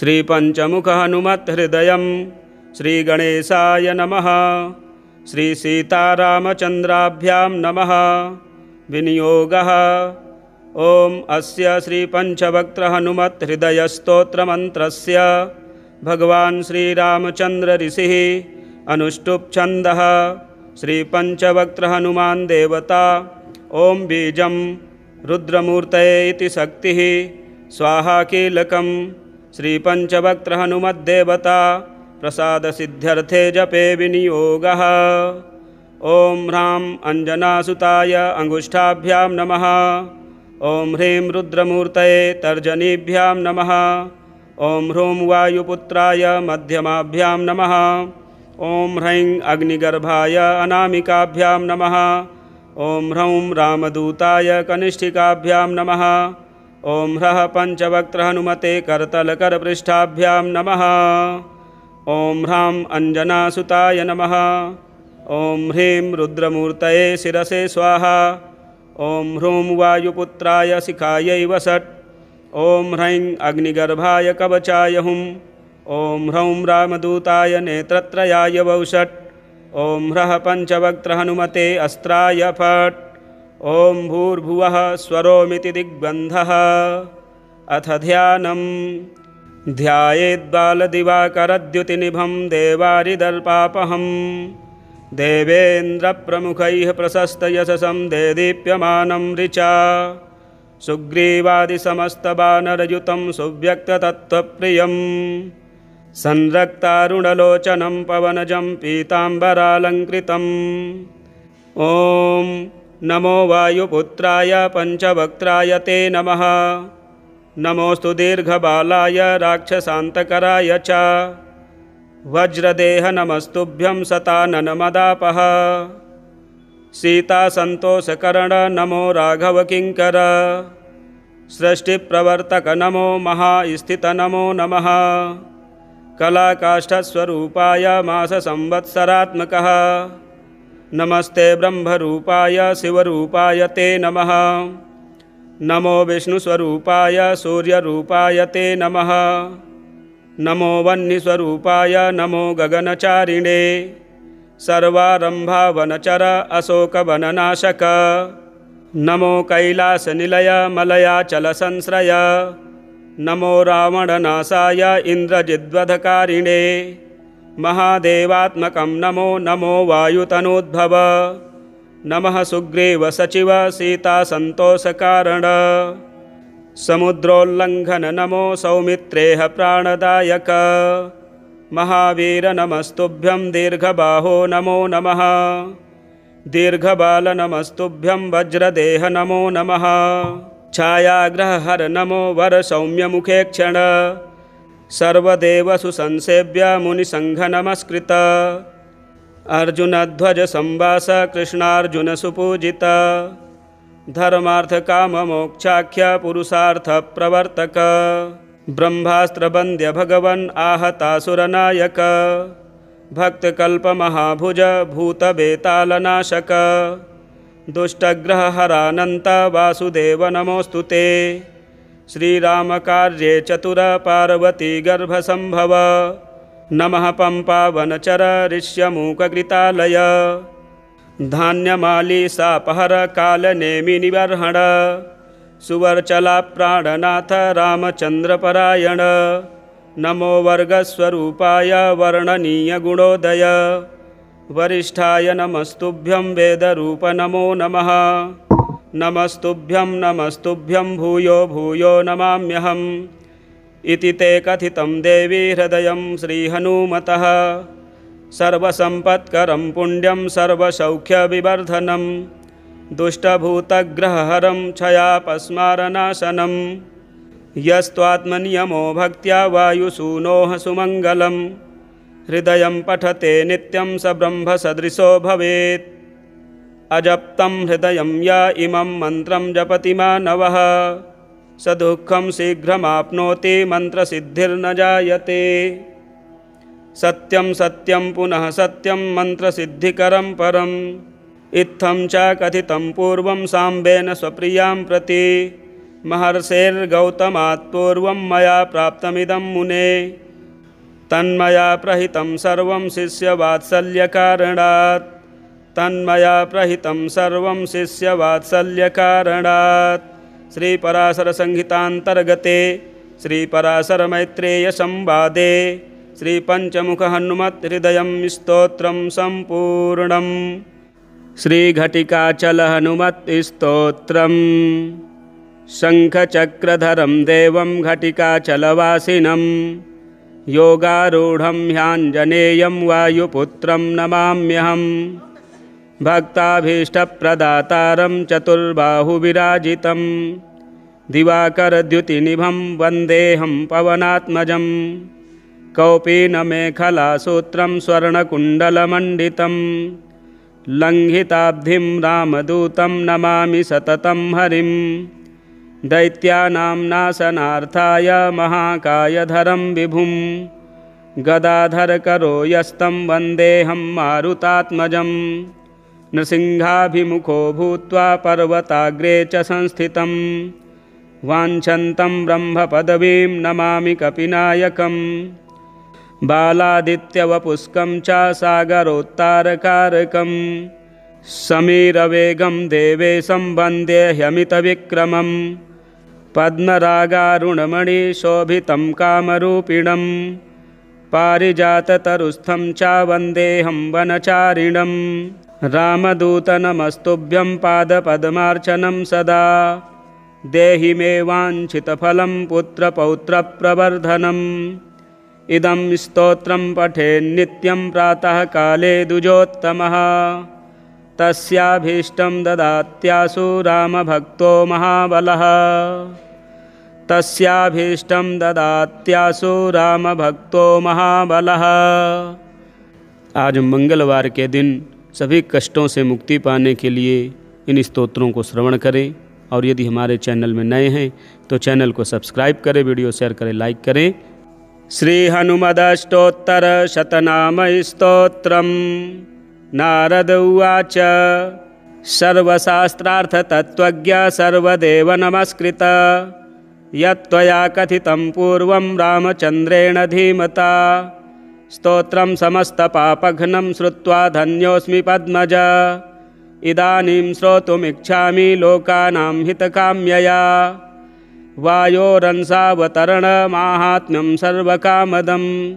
श्रीपञ्चमुख हनुमत्हृदयं श्रीगणेशाय नमः। श्रीसीतारामचन्द्राभ्यां नमः। विनियोगः। ॐ अस्य श्रीपञ्चवक्त्रहनुमत्हृदयस्तोत्रमन्त्रस्य भगवान् श्रीरामचन्द्र ऋषिः अनुष्टुप् छन्दः। श्रीपञ्चवक्त्रहनुमान् देवता। ॐ बीजं रुद्रमूर्तये इति शक्तिः स्वाहा कीलकं। श्रीपञ्चवक्त्रहनुमद्देवता प्रसादसिद्ध्यर्थे जपे विनियोगः। ॐ ह्रां अञ्जनासुताय अंगुष्ठाभ्यां नमः। ॐ ह्रीं रुद्रमूर्तये तर्जनीभ्यां नमः। ॐ ह्रूं वायुपुत्राय मध्यमाभ्यां नमः। ॐ ह्रैं अग्निगर्भाय अनामिकाभ्यां नमः। ॐ ह्रौं रामदूताय कनिष्ठिकाभ्यां नमः। ॐ ह्रः पञ्चवक्त्रहनुमते करतलकरपृष्ठाभ्यां नमः। ॐ ह्रां अञ्जनासुताय नमः। ॐ ह्रीं रुद्रमूर्तये शिरसे स्वाहा। ॐ ह्रूं वायुपुत्राय शिखायै वषट्। ॐ ह्रैं अग्निगर्भाय कवचाय हुं। ॐ ह्रौं रामदूताय नेत्रत्रयाय वौषट्। ॐ ह्रः पञ्चवक्त्रहनुमते अस्त्राय फट्। ॐ भूर्भुवः स्वरोमिति दिग्बन्धः। अथ ध्यानम्। ध्यायेद्बालदिवाकरद्युतिनिभं देवारिदर्पापहम्। देवेन्द्रप्रमुखैः प्रशस्तयशसं देदीप्यमानं ऋचा। सुग्रीवादिसमस्तवानरयुतं सुव्यक्ततत्त्वप्रियं। संरक्तारुणलोचनं पवनजं पीताम्बरालङ्कृतम्। ॐ नमो वायुपुत्राय पञ्चवक्त्राय ते नमः। नमोऽस्तु दीर्घबालाय राक्षसान्तकराय च। वज्रदेह नमस्तुभ्यं शताननमदापः। सीतासन्तोषकरण नमो राघवकिङ्कर। सृष्टिप्रवर्तक नमो महास्थित नमो नमः। कलाकाष्ठस्वरूपाय माससंवत्सरात्मकः। नमस्ते ब्रह्मरूपाय शिवरूपाय ते नमः। नमो विष्णुस्वरूपाय सूर्यरूपाय ते नमः। नमो वह्निस्वरूपाय नमो गगनचारिणे। सर्वारम्भा वनचर अशोकवननाशक। नमो कैलासनिलय मलयाचलसंश्रय। नमो रावणनाशाय इन्द्रजिद्वधकारिणे। महादेवात्मकं नमो नमो वायुतनोद्भव। नमः सुग्रीव सचिव सीतासन्तोषकारण। समुद्रोल्लङ्घन नमो सौमित्रेह प्राणदायक। महावीर नमस्तुभ्यं दीर्घबाहो नमो नमः। दीर्घबाल नमस्तुभ्यं वज्रदेह नमो नमः। छायाग्रहहर नमो वर सौम्यमुखे क्षण। सर्वदेवसु संसेव्य मुनिसङ्घ नमस्कृत। अर्जुनध्वज संवास कृष्णार्जुन सुपूजित। धर्मार्थकाममोक्षाख्य पुरुषार्थ प्रवर्तक। ब्रह्मास्त्रवन्द्य भगवन् आहतासुरनायक। भक्तकल्पमहाभुज भूतवेतालनाशक। दुष्टग्रहहरानन्त वासुदेव नमोऽस्तु ते। श्रीरामकार्ये चतुर पार्वती गर्भसम्भव। नमः पम्पावनचर ऋष्यमूककृतालय। धान्यमालीसापहर कालनेमिनिबर्हण। सुवर्चला प्राणनाथ रामचन्द्रपरायण। नमो वर्गस्वरूपाय वर्णनीयगुणोदय। वरिष्ठाय नमस्तुभ्यं वेदरूप नमो नमः। नमस्तुभ्यं भूयो भूयो नमाम्यहम्। इति ते कथितं देवी हृदयं श्रीहनुमतः। सर्वसम्पत्करं पुण्यं सर्वसौख्यविवर्धनं। दुष्टभूतग्रहहरं क्षयापस्मारनाशनं। यस्त्वात्मनियमो भक्त्या वायुसूनोः सुमङ्गलं। हृदयं पठते नित्यं स ब्रह्मसदृशो भवेत्। अजप्तं हृदयं य इमं मन्त्रं जपति मानवः। स दुःखं शीघ्रमाप्नोति मन्त्रसिद्धिर्न जायते। सत्यं सत्यं पुनः सत्यं मन्त्रसिद्धिकरं परम्। इत्थं च कथितं पूर्वं साम्बेन स्वप्रियां प्रति। महर्षेर्गौतमात् पूर्वं मया प्राप्तमिदं मुने तन्मया प्रहितं सर्वं शिष्यवात्सल्यकारणात् तन्मया प्रहितं सर्वं शिष्यवात्सल्यकारणात्। श्रीपराशरसंहितान्तर्गते श्रीपराशरमैत्रेयसंवादे श्रीपञ्चमुखहनुमत्हृदयं स्तोत्रं सम्पूर्णम्। श्रीघटिकाचलहनुमत्स्तोत्रम्। शङ्खचक्रधरं देवं घटिकाचलवासिनं योगारूढं ह्याञ्जनेयं वायुपुत्रं नमाम्यहम्। भक्ताभीष्टप्रदातारं चतुर्बाहुविराजितं दिवाकरद्युतिनिभं वन्देऽहं पवनात्मजं। कौपीनमेखलासूत्रं स्वर्णकुण्डलमण्डितं लङ्घिताब्धिं रामदूतं नमामि सततं हरिं। दैत्यानां नाशनार्थाय महाकायधरं विभुं गदाधरकरो यस्तं वन्देऽहं मारुतात्मजं। नृसिंहाभिमुखो भूत्वा पर्वताग्रे च संस्थितं वाञ्छन्तं ब्रह्मपदवीं नमामि कपिनायकम्। बालादित्यवपुष्कं च सागरोत्तारकारकं समीरवेगं देवेशं वन्दे ह्यमितविक्रमं। पद्मरागारुणमणिशोभितं कामरूपिणं पारिजाततरुस्थं च वन्देऽहं वनचारिणं। रामदूतनमस्तुभ्यं पादपद्मार्चनं सदा देहि मे वाञ्छितफलं पुत्रपौत्रप्रवर्धनम्। इदं स्तोत्रं पठेन्नित्यं प्रातःकाले द्विजोत्तमः तस्याभीष्टं ददात्यासु रामभक्तो महाबलः। तस्याभीष्टं ददात्यासु रामभक्तो महाबलः। आज मंगलवार के दिन सभी कष्टों से मुक्ति पाने के लिए इन स्तोत्रों को श्रवण करें और यदि हमारे चैनल में नए हैं तो चैनल को सब्सक्राइब करें, वीडियो शेयर करें, लाइक करें। श्री हनुमदष्टोत्तर शतनाम स्तोत्रम्। नारद उवाच सर्वशास्त्रार्थ तत्त्वज्ञ सर्वदेव नमस्कृत यत्त्वया कथितं पूर्वं रामचन्द्रेण धीमता। स्तोत्रं समस्तपापघ्नं श्रुत्वा धन्योऽस्मि पद्मज। इदानीं श्रोतुमिच्छामि लोकानां हितकाम्यया। वायोरंसावतरणमाहात्म्यं सर्वकामदं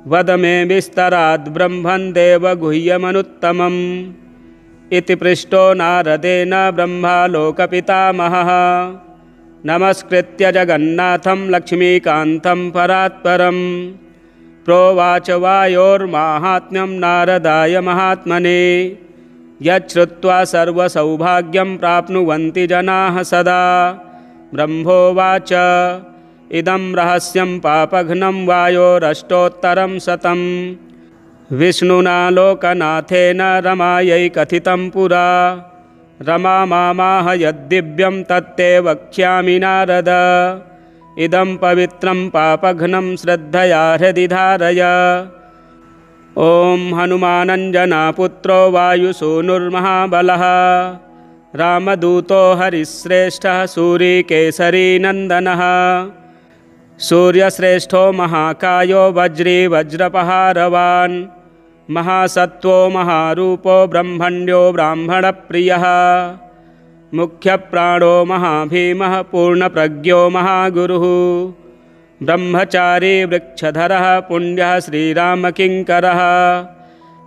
वद मे विस्तराद् ब्रह्मन् देवगुह्यमनुत्तमम्। इति पृष्टो नारदेन ब्रह्मा लोकपितामहः नमस्कृत्य जगन्नाथं लक्ष्मीकान्तं परात्परम्। प्रोवाच वायोर्माहात्म्यं नारदाय महात्मने यच्छ्रुत्वा सर्वसौभाग्यं प्राप्नुवन्ति जनाः सदा। ब्रह्मोवाच इदं रहस्यं पापघ्नं वायोरष्टोत्तरं शतं विष्णुना लोकनाथेन रमायै कथितं पुरा। रमा मामाह यद्दिव्यं तत्ते वक्ष्यामि नारद। इदं पवित्रं पापघ्नं श्रद्धया हृदि धारय। ॐ हनुमानञ्जनापुत्रो वायुसूनुर्महाबलः रामदूतो हरिश्रेष्ठः सूरीकेसरी नन्दनः। सूर्यश्रेष्ठो महाकायो वज्री वज्रपहारवान् महासत्त्वो महारूपो ब्रह्मण्यो ब्राह्मणप्रियः। मुख्यप्राणो महाभीमः पूर्णप्रज्ञो महागुरुः। ब्रह्मचारी वृक्षधरः पुण्यः श्रीरामकिङ्करः।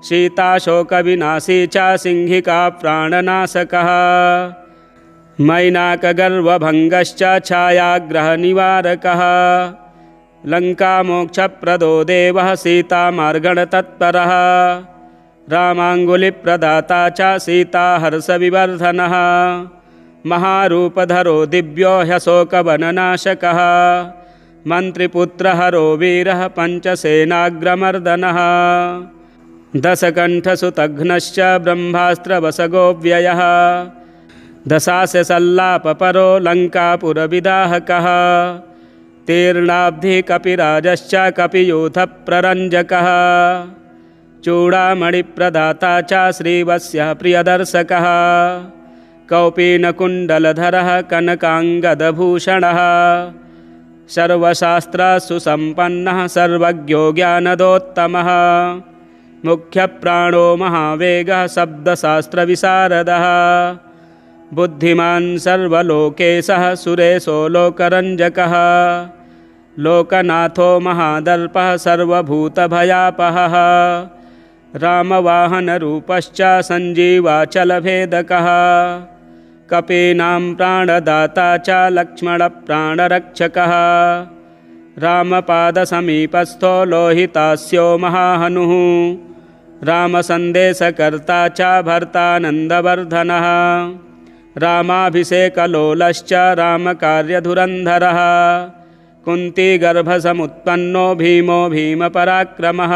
सीताशोकविनाशी च सिंहिका प्राणनाशकः। मैनाकगर्वभङ्गश्च छायाग्रहनिवारकः। लङ्कामोक्षप्रदो देवः सीतामार्गणतत्परः। रामाङ्गुलिप्रदाता च सीताहर्षविवर्धनः। महारूपधरो दिव्यो ह्यशोकवननाशकः। मन्त्रिपुत्रहरो वीरः पञ्चसेनाग्रमर्दनः। दशकण्ठसुतघ्नश्च ब्रह्मास्त्रवसगोव्ययः। दशास्यसल्लापपरो लङ्कापुरविदाहकः। तीर्णाब्धिकपिराजश्च कपियूथप्ररञ्जकः। चूडामणिप्रदाता च श्रीवत्सः प्रियदर्शकः। कौपीनकुण्डलधरः कनकाङ्गदभूषणः सर्वशास्त्रसुसम्पन्नः सर्वज्ञो ज्ञानदोत्तमः मुख्यप्राणो महावेगः शब्दशास्त्रविशारदः बुद्धिमान् सर्वलोकेशः सुरेशो लोकरञ्जकः लोकनाथो महादर्पः सर्वभूतभयापहः रामवाहनरूपश्च सञ्जीवाचलभेदकः कपीनां प्राणदाता च लक्ष्मणप्राणरक्षकः रामपादसमीपस्थो लोहितास्यो महाहनुः रामसन्देशकर्ता च भर्तानन्दवर्धनः रामाभिषेकलोलश्च रामकार्यधुरन्धरः कुन्तीगर्भसमुत्पन्नो भीमो भीमपराक्रमः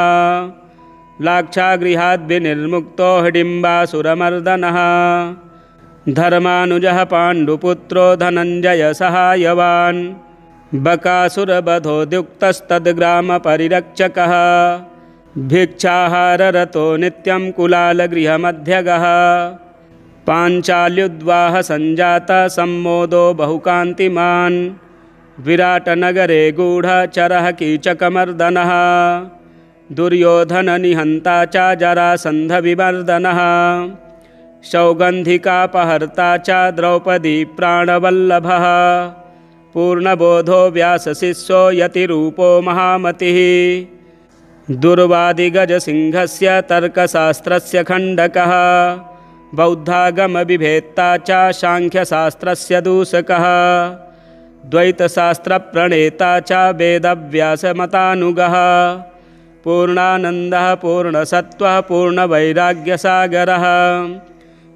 लाक्षागृहाद्विनिर्मुक्तो हिडिम्बासुरमर्दनः धर्मानुजः पाण्डुपुत्रो धनञ्जयसहायवान् बकासुरवधोद्युक्तस्तद्ग्रामपरिरक्षकः भिक्षाहाररतो नित्यं कुलालगृहमध्यगः पाञ्चाल्युद्वाहसञ्जातः सम्मोदो बहुकान्तिमान् विराटनगरे गूढचरः कीचकमर्दनः दुर्योधननिहन्ता च जरासन्धविमर्दनः सौगन्धिकापहर्ता च द्रौपदी प्राणवल्लभः पूर्णबोधो व्यासशिष्यो यतिरूपो महामतिः दुर्वादिगजसिंहस्य तर्कशास्त्रस्य खण्डकः बौद्धागमविभेत्ता च सांख्यशास्त्रस्य दूषकः द्वैतशास्त्रप्रणेता च वेदव्यासमतानुगः पूर्णानन्दः पूर्णसत्त्वः पूर्णवैराग्यसागरः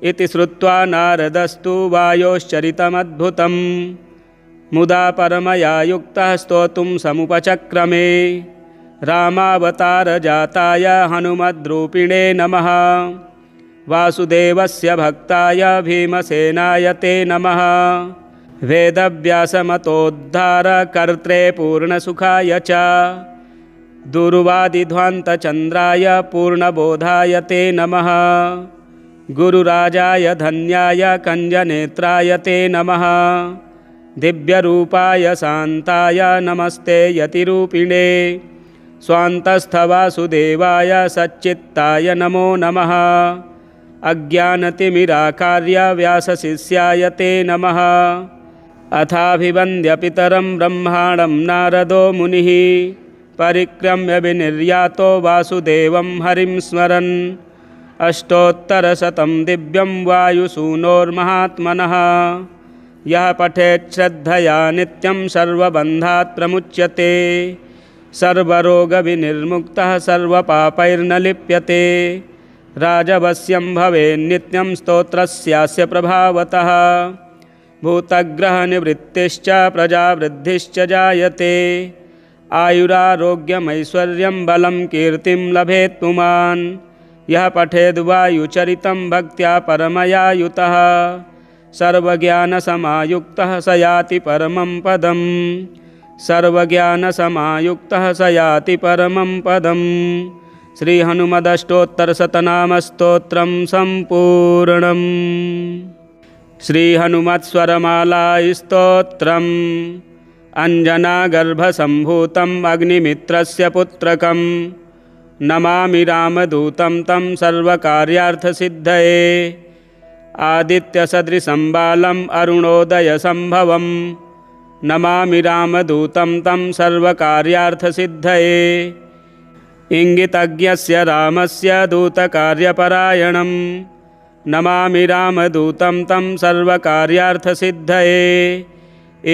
इति श्रुत्वा नारदस्तु वायोश्चरितमद्भुतं मुदा परमया युक्तः स्तोतुं समुपचक्रमे रामावतारजाताय हनुमद्रूपिणे नमः वासुदेवस्य भक्ताय भीमसेनाय ते नमः वेदव्यासमतोद्धारकर्त्रे पूर्णसुखाय च दुर्वादिध्वान्तचन्द्राय पूर्णबोधाय ते नमः गुरुराजाय धन्याय कञ्जनेत्राय ते नमः दिव्यरूपाय शान्ताय नमस्ते यतिरूपिणे स्वान्तस्थवासुदेवाय सच्चित्ताय नमो नमः अज्ञानतिमिराकार्य व्यासशिष्याय ते नमः अथाभिवन्द्य पितरं ब्रह्माणं नारदो मुनिः परिक्रम्य विनिर्यातो वासुदेवं हरिं स्मरन् अष्टोत्तरशतं दिव्यं वायुसूनोर्महात्मनः यः पठेत् श्रद्धया नित्यं सर्वबन्धात् प्रमुच्यते सर्वरोगविनिर्मुक्तः सर्वपापैर्न लिप्यते राजवश्यं भवेन्नित्यं स्तोत्रस्यास्य प्रभावतः भूतग्रहनिवृत्तिश्च प्रजावृद्धिश्च जायते आयुरारोग्यमैश्वर्यं बलं कीर्तिं लभेत् पुमान् यः पठेद्वायुचरितं भक्त्या परमया युतः सर्वज्ञानसमायुक्तः स याति परमं पदम् सर्वज्ञानसमायुक्तः स याति परमं पदम् श्रीहनुमदष्टोत्तरशतनामस्तोत्रं सम्पूर्णम् श्रीहनुमत्स्वरमालास्तोत्रम् अञ्जनागर्भसम्भूतम् अग्निमित्रस्य पुत्रकं नमामि रामदूतं तं सर्वकार्यार्थसिद्धये आदित्यसदृशं बालम् अरुणोदयसम्भवम् नमामि रामदूतं तं सर्वकार्यार्थसिद्धये इंगितज्ञस्य रामस्य दूतकार्यपरायणं नमामि रामदूतं तं सर्वकार्यार्थसिद्धये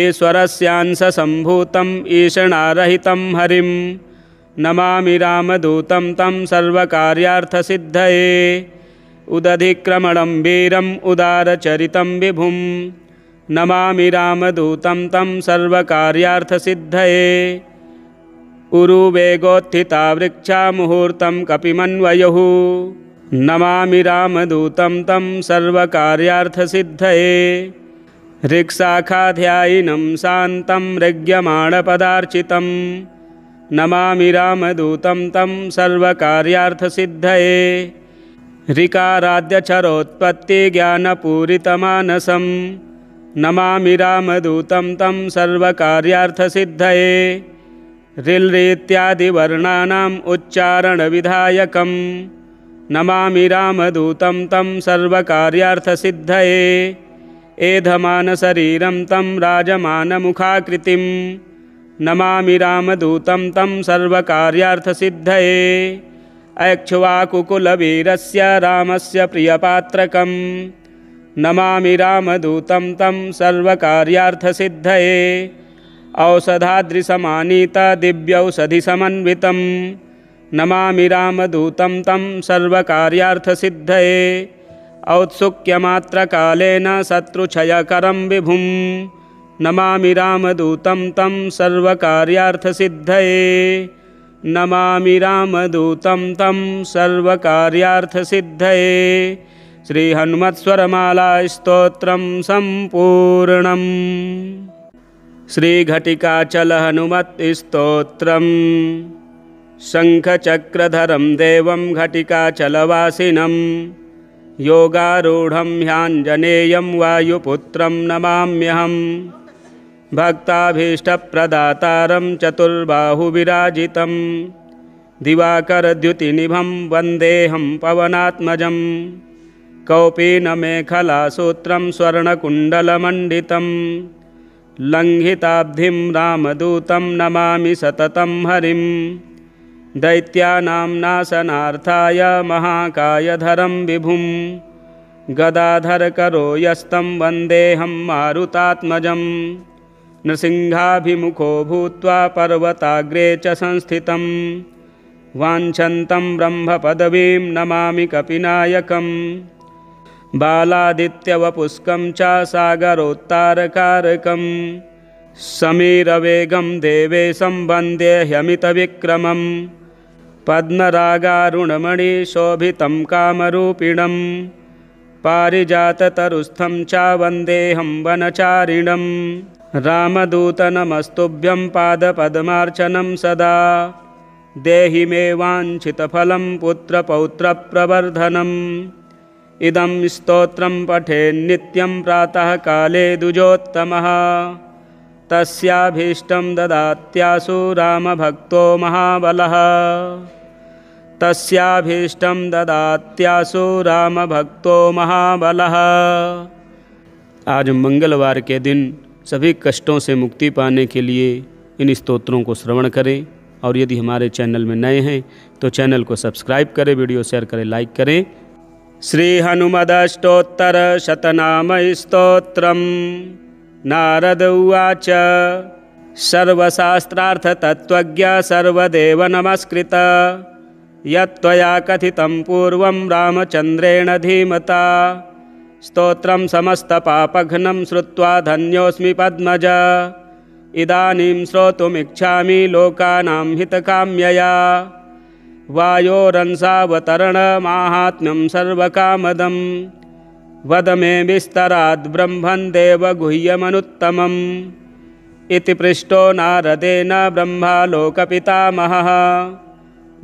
ईश्वरस्यांशसम्भूतम् ईषणारहितं हरिं नमामि रामदूतं तं सर्वकार्यार्थसिद्धये उदधिक्रमणं वीरम् उदारचरितं विभुं नमामि रामदूतं तं सर्वकार्यार्थसिद्धये उरुवेगोत्थिता वृक्षा मुहूर्तं कपिमन्वयुः नमामि रामदूतं तं सर्वकार्यार्थसिद्धये ऋक्शाखाध्यायिनं शान्तं ऋग्यमाणपदार्चितं नमामि रामदूतं तं सर्वकार्यार्थसिद्धये ऋकाराद्यक्षरोत्पत्तिज्ञानपूरितमानसं नमामि रामदूतं तं सर्वकार्यार्थसिद्धये ऋल्-ऋत्यादिवर्णानाम् उच्चारणविधायकं नमामि रामदूतं तं सर्वकार्यार्थसिद्धये एधमानशरीरं तं राजमानमुखाकृतिं नमामि रामदूतं तं सर्वकार्यार्थसिद्धये ऐक्ष्वाकुकुलवीरस्य रामस्य प्रियपात्रकं नमामि रामदूतं तं सर्वकार्यार्थसिद्धये औषधाद्रिसमानीतदिव्यौषधिसमन्वितं नमामि रामदूतं तं सर्वकार्यार्थसिद्धये औत्सुक्यमात्रकालेन शत्रुक्षयकरं विभुं नमामि रामदूतं तं सर्वकार्यार्थसिद्धये नमामि रामदूतं तं सर्वकार्यार्थसिद्धये। श्रीहनुमत्स्वरमालास्तोत्रं सम्पूर्णम्। श्रीघटिकाचलहनुमत्स्तोत्रम्। शङ्खचक्रधरं देवं घटिकाचलवासिनं योगारूढं ह्याञ्जनेयं वायुपुत्रं नमाम्यहं भक्ताभीष्टप्रदातारं चतुर्बाहुविराजितं दिवाकरद्युतिनिभं वन्देऽहं पवनात्मजं कौपीनमेखलासूत्रं स्वर्णकुण्डलमण्डितं लङ्घिताब्धिं रामदूतं नमामि सततं हरिं दैत्यानां नाशनार्थाय महाकायधरं विभुं गदाधरकरो यस्तं वन्देऽहं मारुतात्मजं नृसिंहाभिमुखो भूत्वा पर्वताग्रे च संस्थितं वाञ्छन्तं ब्रह्मपदवीं नमामि कपिनायकं बालादित्यवपुष्कं च सागरोत्तारकारकं समीरवेगं देवेशं वन्दे ह्यमितविक्रमं पद्मरागारुणमणिशोभितं कामरूपिणं पारिजाततरुस्थं च वन्देऽहं वनचारिणं रामदूत नमस्तुभ्यं पादपद्मार्चनं सदा देहि मे वाञ्छितफलं पुत्रपौत्रप्रवर्धनम् इदं स्तोत्रं पठेन्नित्यं प्रातःकाले द्विजोत्तमः तस्याभीष्टं ददात्यासु रामभक्तो महाबलः तस्याभीष्टं ददात्यासु रामभक्तो महाबलः। आज मंगलवार के दिन सभी कष्टों से मुक्ति पाने के लिए इन स्तोत्रों को श्रवण करें और यदि हमारे चैनल में नए हैं तो चैनल को सब्सक्राइब करें, वीडियो शेयर करें, लाइक करें। श्री हनुमदष्टोत्तर शतनाम स्तोत्रम। नारद उवाच सर्वशास्त्रार्थ तत्त्वज्ञ सर्वदेव नमस्कृत यत्त्वया कथितं पूर्वं रामचन्द्रेण धीमता स्तोत्रं समस्तपापघ्नं श्रुत्वा धन्योऽस्मि पद्मज इदानीं श्रोतुमिच्छामि लोकानां हितकाम्यया वायोरंसावतरणमाहात्म्यं सर्वकामदं वद मे विस्तराद् ब्रह्मन् देवगुह्यमनुत्तमम् इति पृष्टो नारदेन ब्रह्मा लोकपितामहः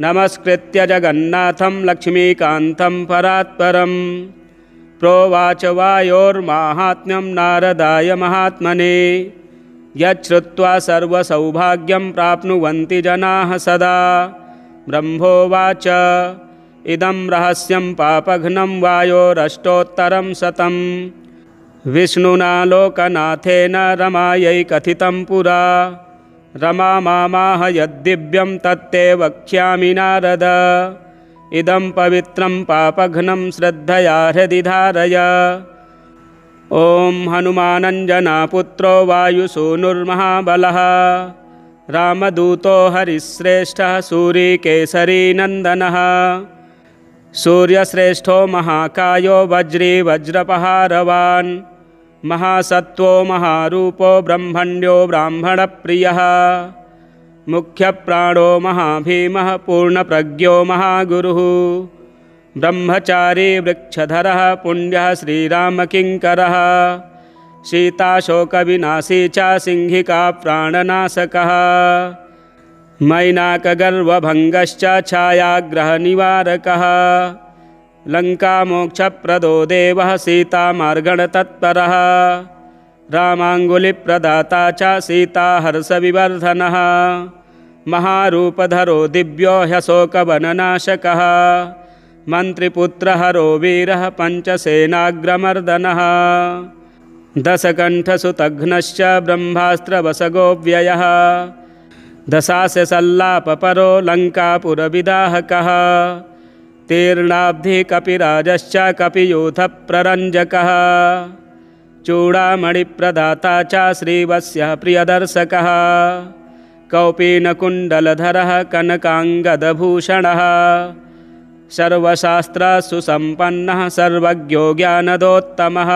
नमस्कृत्य जगन्नाथं लक्ष्मीकान्तं परात्परं प्रोवाच वायोर्माहात्म्यं नारदाय महात्मने यच्छ्रुत्वा सर्वसौभाग्यं प्राप्नुवन्ति जनाः सदा। ब्रह्मोवाच इदं रहस्यं पापघ्नं वायोरष्टोत्तरं शतं विष्णुना लोकनाथेन रमायै कथितं पुरा रमा मामाह यद्दिव्यं तत्ते वक्ष्यामि नारद इदं पवित्रं पापघ्नं श्रद्धया हृदि धारय। ॐ हनुमानञ्जनापुत्रो वायुसूनुर्महाबलः रामदूतो हरिश्रेष्ठः सूरीकेसरी नन्दनः सूर्यश्रेष्ठो महाकायो वज्री वज्रपहारवान् महासत्त्वो महारूपो ब्रह्मण्यो ब्राह्मणप्रियः मुख्यप्राणो महाभीमः पूर्णप्रज्ञो महागुरुः ब्रह्मचारी वृक्षधरः पुण्यः श्रीरामकिङ्करः सीताशोकविनाशी च सिंहिका प्राणनाशकः मैनाकगर्वभङ्गश्च छायाग्रहनिवारकः लङ्कामोक्षप्रदो देवः सीतामार्गणतत्परः रामाङ्गुलिप्रदाता च सीताहर्षविवर्धनः महारूपधरो दिव्यो ह्यशोकवननाशकः मन्त्रिपुत्रहरो वीरः पञ्चसेनाग्रमर्दनः दशकण्ठसुतघ्नश्च ब्रह्मास्त्रवसगोऽव्ययः दशास्यसल्लापपरो लङ्कापुरविदाहकः तीर्णाब्धिकपिराजश्च कपियूथप्ररञ्जकः चूडामणिप्रदाता च श्रीवत्सः प्रियदर्शकः कौपीनकुण्डलधरः कनकाङ्गदभूषणः सर्वशास्त्रसुसम्पन्नः सर्वज्ञो ज्ञानदोत्तमः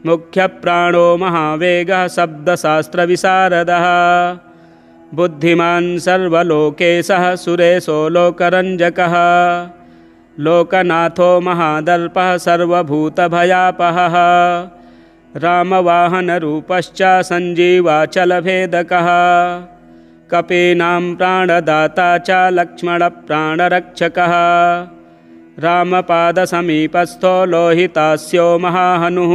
मुख्यप्राणो महावेगः शब्दशास्त्रविशारदः बुद्धिमान् सर्वलोकेशः सुरेशो लोकरञ्जकः लोकनाथो महादर्पः सर्वभूतभयापहः रामवाहनरूपश्च सञ्जीवाचलभेदकः कपीनां प्राणदाता च लक्ष्मणप्राणरक्षकः रामपादसमीपस्थो लोहितास्यो महाहनुः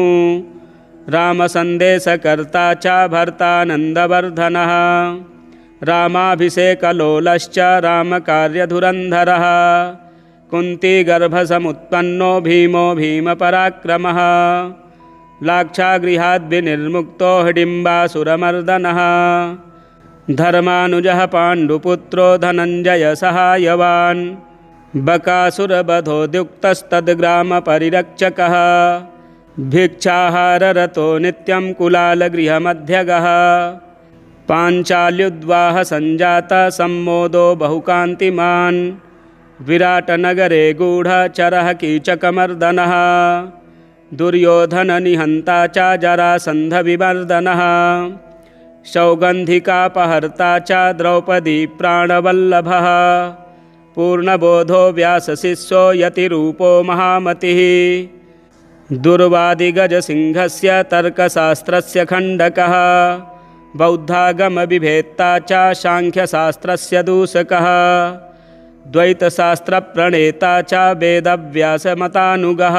रामसन्देशकर्ता च भर्तानन्दवर्धनः रामाभिषेकलोलश्च रामकार्यधुरन्धरः कुन्तीगर्भसमुत्पन्नो भीमो भीमपराक्रमः लाक्षागृहाद्विनिर्मुक्तो हिडिम्बासुरमर्दनः धर्मानुजः पाण्डुपुत्रो धनञ्जयसहायवान् बकासुरवधोद्युक्तस्तद्ग्रामपरिरक्षकः भिक्षाहाररतो नित्यं कुलालगृहमध्यगः पाञ्चाल्युद्वाहसञ्जातः सम्मोदो बहुकान्तिमान् विराटनगरे गूढचरः कीचकमर्दनः दुर्योधननिहन्ता च जरासन्धविमर्दनः सौगन्धिकापहर्ता च द्रौपदी प्राणवल्लभः पूर्णबोधो व्यासशिष्यो यतिरूपो महामतिः दुर्वादिगजसिंहस्य तर्कशास्त्रस्य खण्डकः बौद्धागमविभेत्ता च साङ्ख्यशास्त्रस्य दूषकः द्वैतशास्त्रप्रणेता च वेदव्यासमतानुगः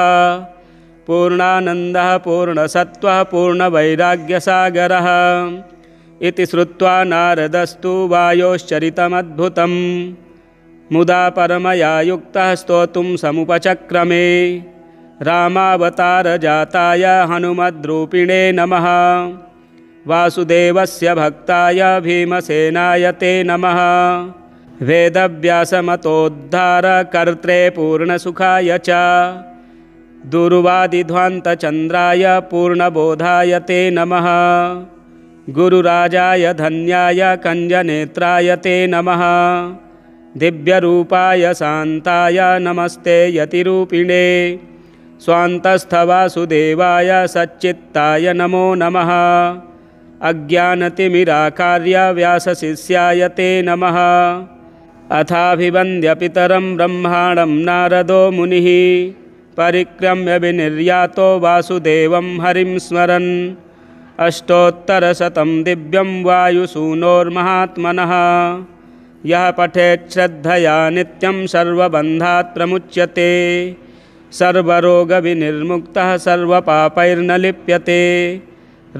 पूर्णानन्दः पूर्णसत्त्वः पूर्णवैराग्यसागरः इति श्रुत्वा नारदस्तु वायोश्चरितमद्भुतं मुदा परमया युक्तः स्तोतुं समुपचक्रमे रामावतारजाताय हनुमद्रूपिणे नमः वासुदेवस्य भक्ताय भीमसेनाय ते नमः वेदव्यासमतोद्धारकर्त्रे पूर्णसुखाय च दुर्वादिध्वान्तचन्द्राय पूर्णबोधाय ते नमः गुरुराजाय धन्याय कञ्जनेत्राय ते नमः दिव्यरूपाय शान्ताय नमस्ते यतिरूपिणे स्वान्तस्थवासुदेवाय सच्चित्ताय नमो नमः अज्ञानतिमिराकार्य व्यासशिष्याय ते नमः अथाभिवन्द्य पितरं ब्रह्माणं नारदो मुनिः परिक्रम्य विनिर्यातो वासुदेवं हरिं स्मरन् अष्टोत्तरशतं दिव्यं वायुसूनोर्महात्मनः यः पठेत् श्रद्धया नित्यं सर्वबन्धात् प्रमुच्यते सर्वरोगविनिर्मुक्तः सर्वपापैर्न लिप्यते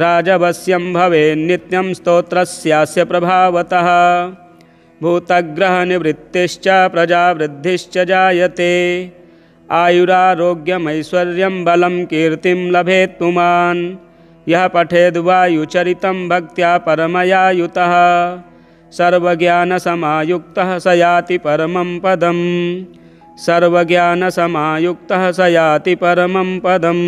राजवश्यं भवेन्नित्यं स्तोत्रस्यास्य प्रभावतः भूतग्रहनिवृत्तिश्च प्रजावृद्धिश्च जायते आयुरारोग्यमैश्वर्यं बलं कीर्तिं लभेत् पुमान् यः पठेद्वायुचरितं भक्त्या परमया युतः सर्वज्ञानसमायुक्तः स याति परमं पदम् सर्वज्ञानसमायुक्तः स याति परमं पदम्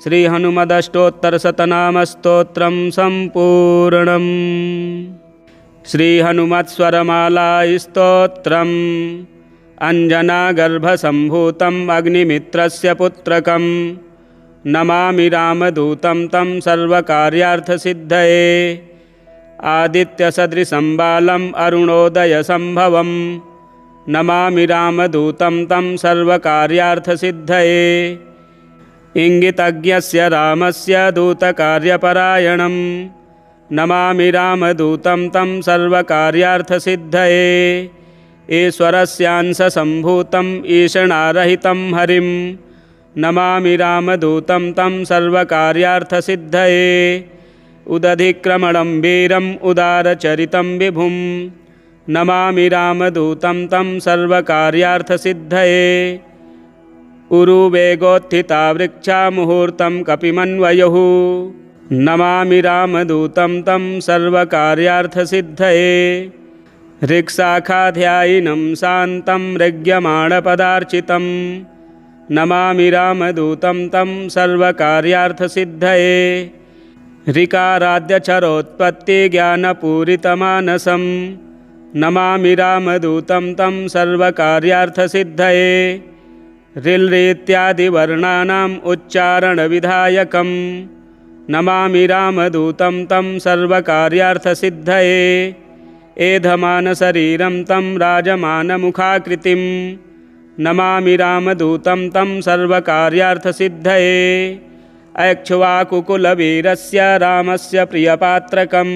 श्रीहनुमदष्टोत्तरशतनामस्तोत्रं सम्पूर्णम् श्रीहनुमत्स्वरमाला स्तोत्रम् अञ्जनागर्भसम्भूतम् अग्निमित्रस्य पुत्रकं नमामि रामदूतं तं सर्वकार्यार्थसिद्धये आदित्यसदृशं बालम् अरुणोदयसम्भवं नमामि रामदूतं तं सर्वकार्यार्थसिद्धये इंगितज्ञस्य रामस्य दूतकार्यपरायणं नमामि रामदूतं तं सर्वकार्यार्थसिद्धये ईश्वरस्यांशसम्भूतम् ईषणारहितं हरिं नमामि रामदूतं तं सर्वकार्यार्थसिद्धये उदधिक्रमणं वीरम् उदारचरितं विभुं नमामि रामदूतं तं सर्वकार्यार्थसिद्धये उरुवेगोत्थिता वृक्षा मुहूर्तं कपिमन्वयुः नमामि रामदूतं तं सर्वकार्यार्थसिद्धये ऋक्शाखाध्यायिनं शान्तं ऋग्यमाणपदार्चितं नमामि रामदूतं तं सर्वकार्यार्थसिद्धये ऋकाराद्यक्षरोत्पत्तिज्ञानपूरितमानसं नमामि रामदूतं तं सर्वकार्यार्थसिद्धये ऋल्रीत्यादिवर्णानाम् उच्चारणविधायकं नमामि रामदूतं तं सर्वकार्यार्थसिद्धये एधमानशरीरं तं राजमानमुखाकृतिं नमामि रामदूतं तं सर्वकार्यार्थसिद्धये ऐक्ष्वाकुकुलवीरस्य रामस्य प्रियपात्रकं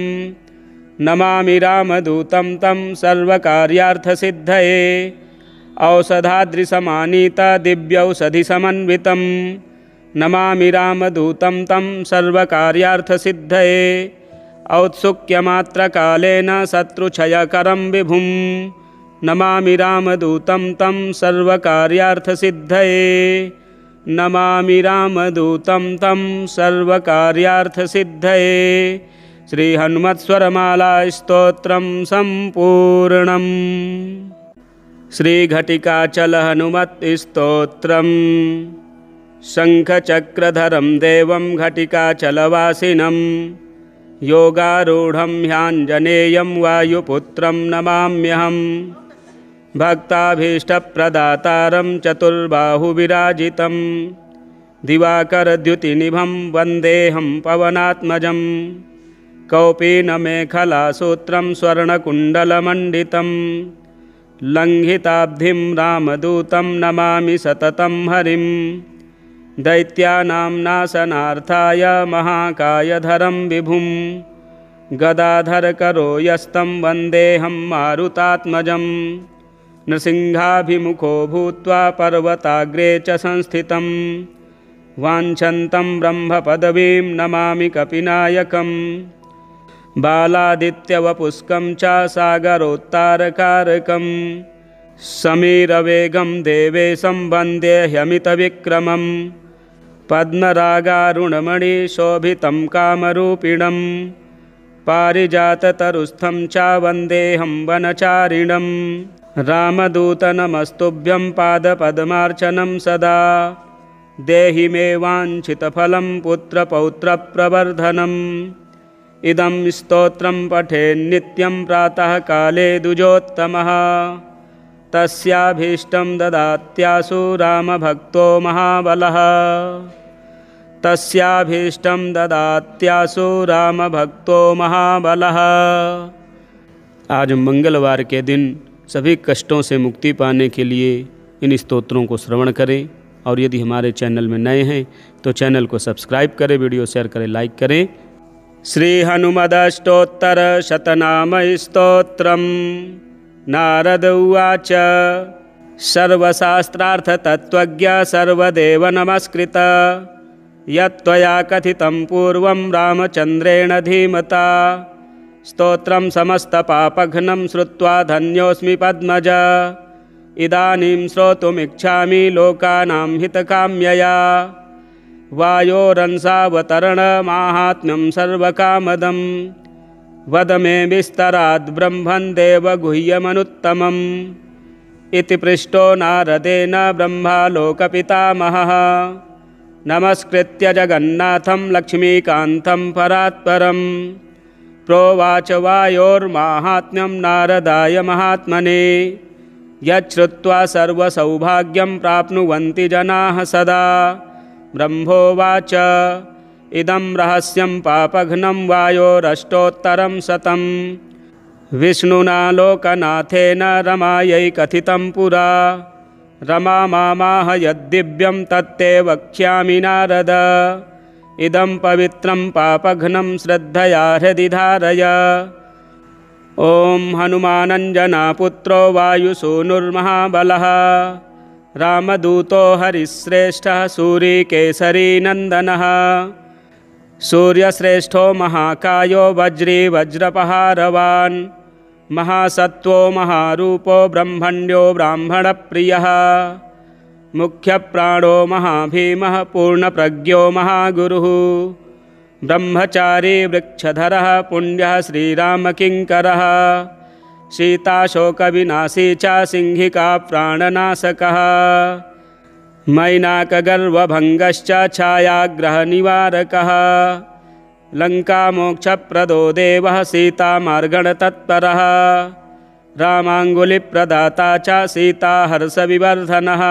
नमामि रामदूतं तं सर्वकार्यार्थसिद्धये औषधाद्रिसमानीता दिव्यौषधिसमन्वितं नमामि रामदूतं तं सर्वकार्यार्थसिद्धये औत्सुक्यमात्रकालेन शत्रुक्षयकरं विभुं नमामि रामदूतं तं सर्वकार्यार्थसिद्धये नमामि रामदूतं तं सर्वकार्यार्थसिद्धये श्रीहनुमत्स्वरमालास्तोत्रं सम्पूर्णम्। श्रीघटिकाचलहनुमत्स्तोत्रम् शङ्खचक्रधरं देवं घटिकाचलवासिनं योगारूढं ह्याञ्जनेयं वायुपुत्रं नमाम्यहं भक्ताभीष्टप्रदातारं चतुर्बाहुविराजितं दिवाकरद्युतिनिभं वन्देऽहं पवनात्मजं कौपीनमेखलासूत्रं स्वर्णकुण्डलमण्डितं लङ्घिताब्धिं रामदूतं नमामि सततं हरिं दैत्यानां नाशनार्थाय महाकायधरं विभुं गदाधरकरो यस्तं वन्देऽहं मारुतात्मजं नृसिंहाभिमुखो भूत्वा पर्वताग्रे च संस्थितं वाञ्छन्तं ब्रह्मपदवीं नमामि कपिनायकं बालादित्यवपुष्कं च सागरोत्तारकारकं समीरवेगं देवेशं वन्देह्यमितविक्रमं पद्मरागारुणमणिशोभितं कामरूपिणं पारिजाततरुस्थं च वन्देऽहं वनचारिणं रामदूत नमस्तुभ्यं पादपद्मार्चनं सदा देहि मे वाञ्छितफलं पुत्रपौत्रप्रवर्धनम् इदं स्तोत्रं पठेन्नित्यं प्रातःकाले द्विजोत्तमः तस्याभीष्टं ददात्यासु रामभक्तो महाबलः तस्याभीष्टं ददात्यासु रामभक्तो महाबलः। आज मंगलवार के दिन सभी कष्टों से मुक्ति पाने के लिए इन स्तोत्रों को श्रवण करें और यदि हमारे चैनल में नए हैं तो चैनल को सब्सक्राइब करें, वीडियो शेयर करें, लाइक करें। श्री हनुमदष्टोत्तर शतनाम स्तोत्रम। नारद उवाच सर्वशास्त्रार्थ तत्त्वज्ञ सर्वदेव नमस्कृत यत्त्वया कथितं पूर्वं रामचन्द्रेण धीमता स्तोत्रं समस्तपापघ्नं श्रुत्वा धन्योऽस्मि पद्मज इदानीं श्रोतुमिच्छामि लोकानां हितकाम्यया वायोरंसावतरणमाहात्म्यं सर्वकामदं वद मे विस्तराद् ब्रह्मन् देवगुह्यमनुत्तमम् इति पृष्टो नारदेन ब्रह्मालोकपितामहः नमस्कृत्य जगन्नाथं लक्ष्मीकान्तं परात्परं प्रोवाच वायोर्माहात्म्यं नारदाय महात्मने यच्छ्रुत्वा सर्वसौभाग्यं प्राप्नुवन्ति जनाः सदा। ब्रह्मोवाच इदं रहस्यं पापघ्नं वायोरष्टोत्तरं शतं विष्णुना लोकनाथेन रमायै कथितं पुरा रमा मामाह यद्दिव्यं तत्ते वक्ष्यामि नारद इदं पवित्रं पापघ्नं श्रद्धया हृदि धारय ॐ हनुमानञ्जनापुत्रो वायुसूनुर्महाबलः रामदूतो हरिश्रेष्ठः सूरीकेसरी नन्दनः सूर्यश्रेष्ठो महाकायो वज्री वज्रपहारवान् महासत्त्वो महारूपो ब्रह्मण्यो ब्राह्मणप्रियः मुख्यप्राणो महाभीमः पूर्णप्रज्ञो महागुरुः ब्रह्मचारी वृक्षधरः पुण्यः श्रीरामकिङ्करः सीताशोकविनाशी च सिंहिका प्राणनाशकः मैनाकगर्वभङ्गश्च छायाग्रहनिवारकः लङ्कामोक्षप्रदो देवः सीतामार्गणतत्परः रामाङ्गुलिप्रदाता च सीताहर्षविवर्धनः